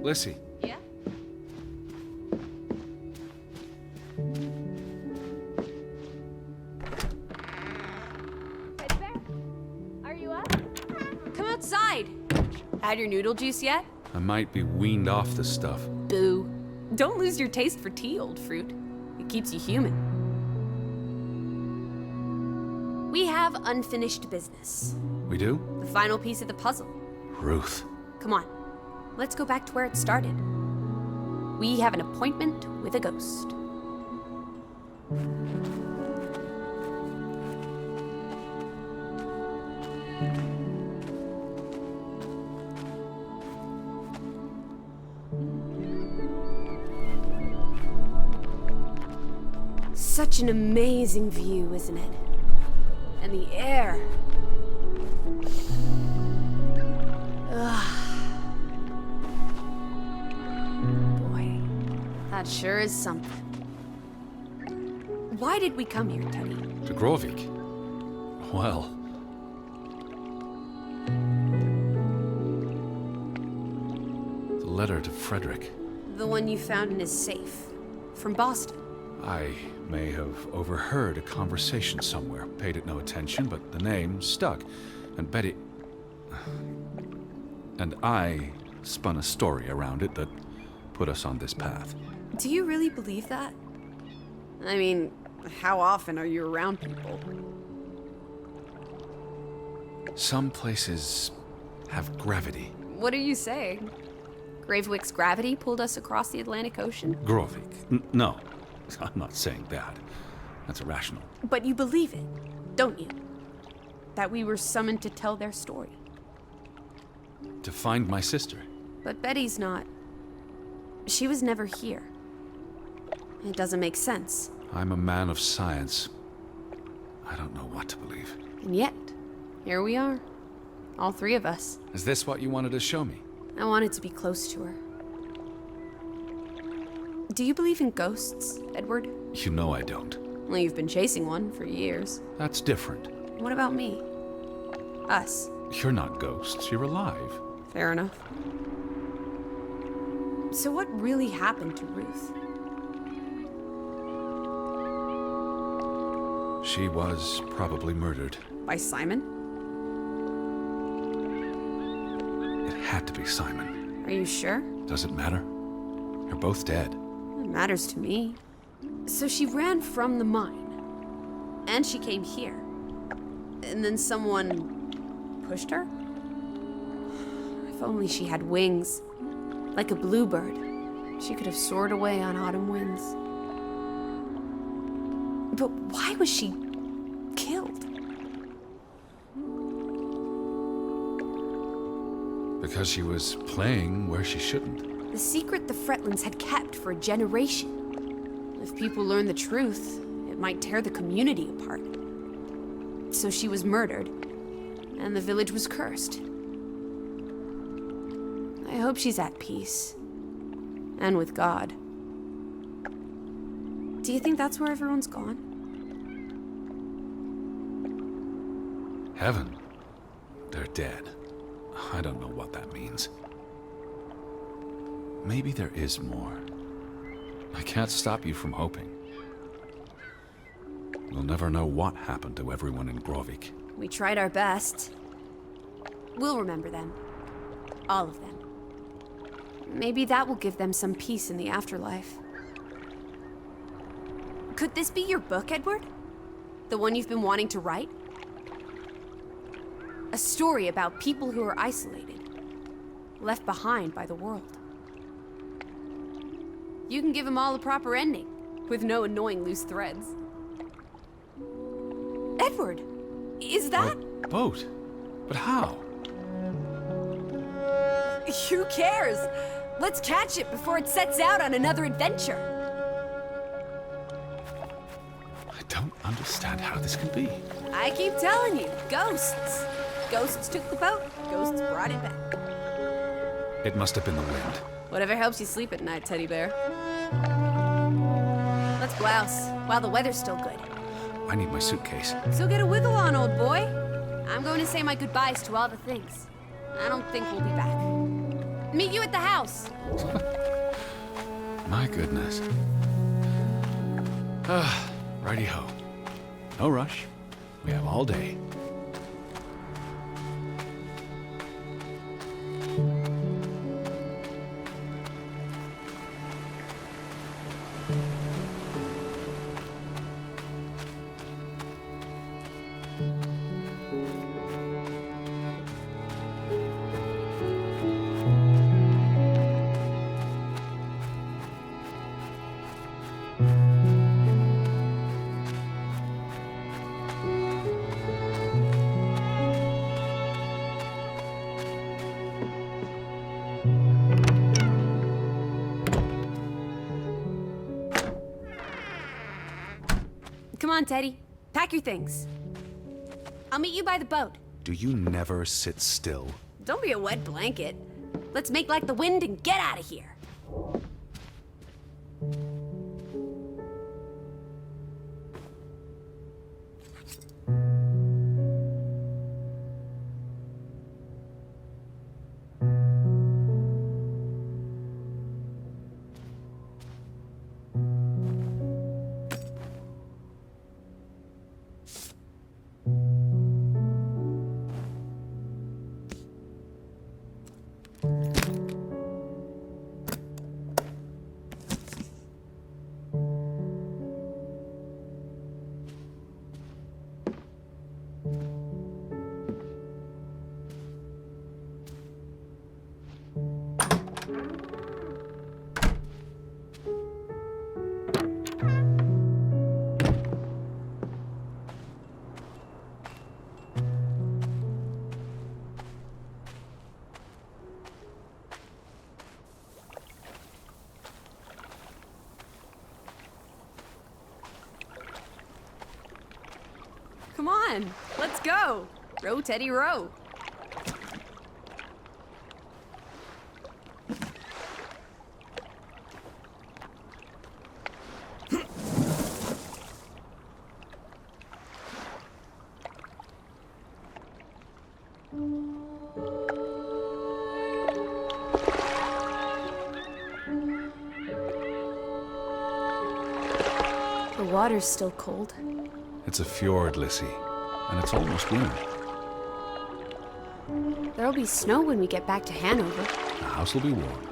Lissy, Yeah? Teddy bear? Are you up? Come outside. Had your noodle juice yet? I might be weaned off the stuff. Boo. Don't lose your taste for tea, old fruit. It keeps you human. We have unfinished business. We do? The final piece of the puzzle. Ruth. Come on. Let's go back to where it started. We have an appointment with a ghost. Such an amazing view, isn't it? And the air. Boy, that sure is something. Why did we come here, Teddy? To Grovik. Well, the letter to Frederick. The one you found in his safe. From Boston. I may have overheard a conversation somewhere, paid it no attention, but the name stuck. And Betty... And I spun a story around it that put us on this path. Do you really believe that? I mean, how often are you around people? Some places have gravity. What are you saying? Gravewick's gravity pulled us across the Atlantic Ocean? Grovik. No, I'm not saying that. That's irrational. But you believe it, don't you? That we were summoned to tell their story. To find my sister. But Betty's not. She was never here. It doesn't make sense. I'm a man of science. I don't know what to believe. And yet, here we are. All three of us. Is this what you wanted to show me? I wanted to be close to her. Do you believe in ghosts, Edward? You know I don't. Well, you've been chasing one for years. That's different. What about me? Us. You're not ghosts, you're alive. Fair enough. So what really happened to Ruth? She was probably murdered. By Simon? It had to be Simon. Are you sure? Does it matter? You're both dead. It matters to me. So she ran from the mine. And she came here. And then someone pushed her? If only she had wings. Like a bluebird. She could have soared away on autumn winds. But why was she killed? Because she was playing where she shouldn't. The secret the Fretlands had kept for a generation. If people learn the truth, it might tear the community apart. So she was murdered, and the village was cursed. I hope she's at peace. And with God. Do you think that's where everyone's gone? Heaven. They're dead. I don't know what that means. Maybe there is more. I can't stop you from hoping. We'll never know what happened to everyone in Grovik. We tried our best. We'll remember them. All of them. Maybe that will give them some peace in the afterlife. Could this be your book, Edward? The one you've been wanting to write? A story about people who are isolated, left behind by the world. You can give them all a proper ending, with no annoying loose threads. Edward, is that? A boat? But how? Who cares? Let's catch it before it sets out on another adventure. I don't understand how this can be. I keep telling you, ghosts. Ghosts took the boat, ghosts brought it back. It must have been the wind. Whatever helps you sleep at night, teddy bear. Let's blouse, while the weather's still good. I need my suitcase. So get a wiggle on, old boy. I'm going to say my goodbyes to all the things. I don't think we'll be back. Meet you at the house. My goodness. Righty-ho. No rush. We have all day. Come on, Teddy. Pack your things. I'll meet you by the boat. Do you never sit still? Don't be a wet blanket. Let's make like the wind and get out of here. Come on, let's go. Row, Teddy, row. The water's still cold. It's a fjord, Lissy, and it's almost winter. There'll be snow when we get back to Hanover. The house will be warm.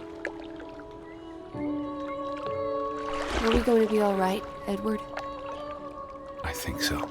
Are we going to be all right, Edward? I think so.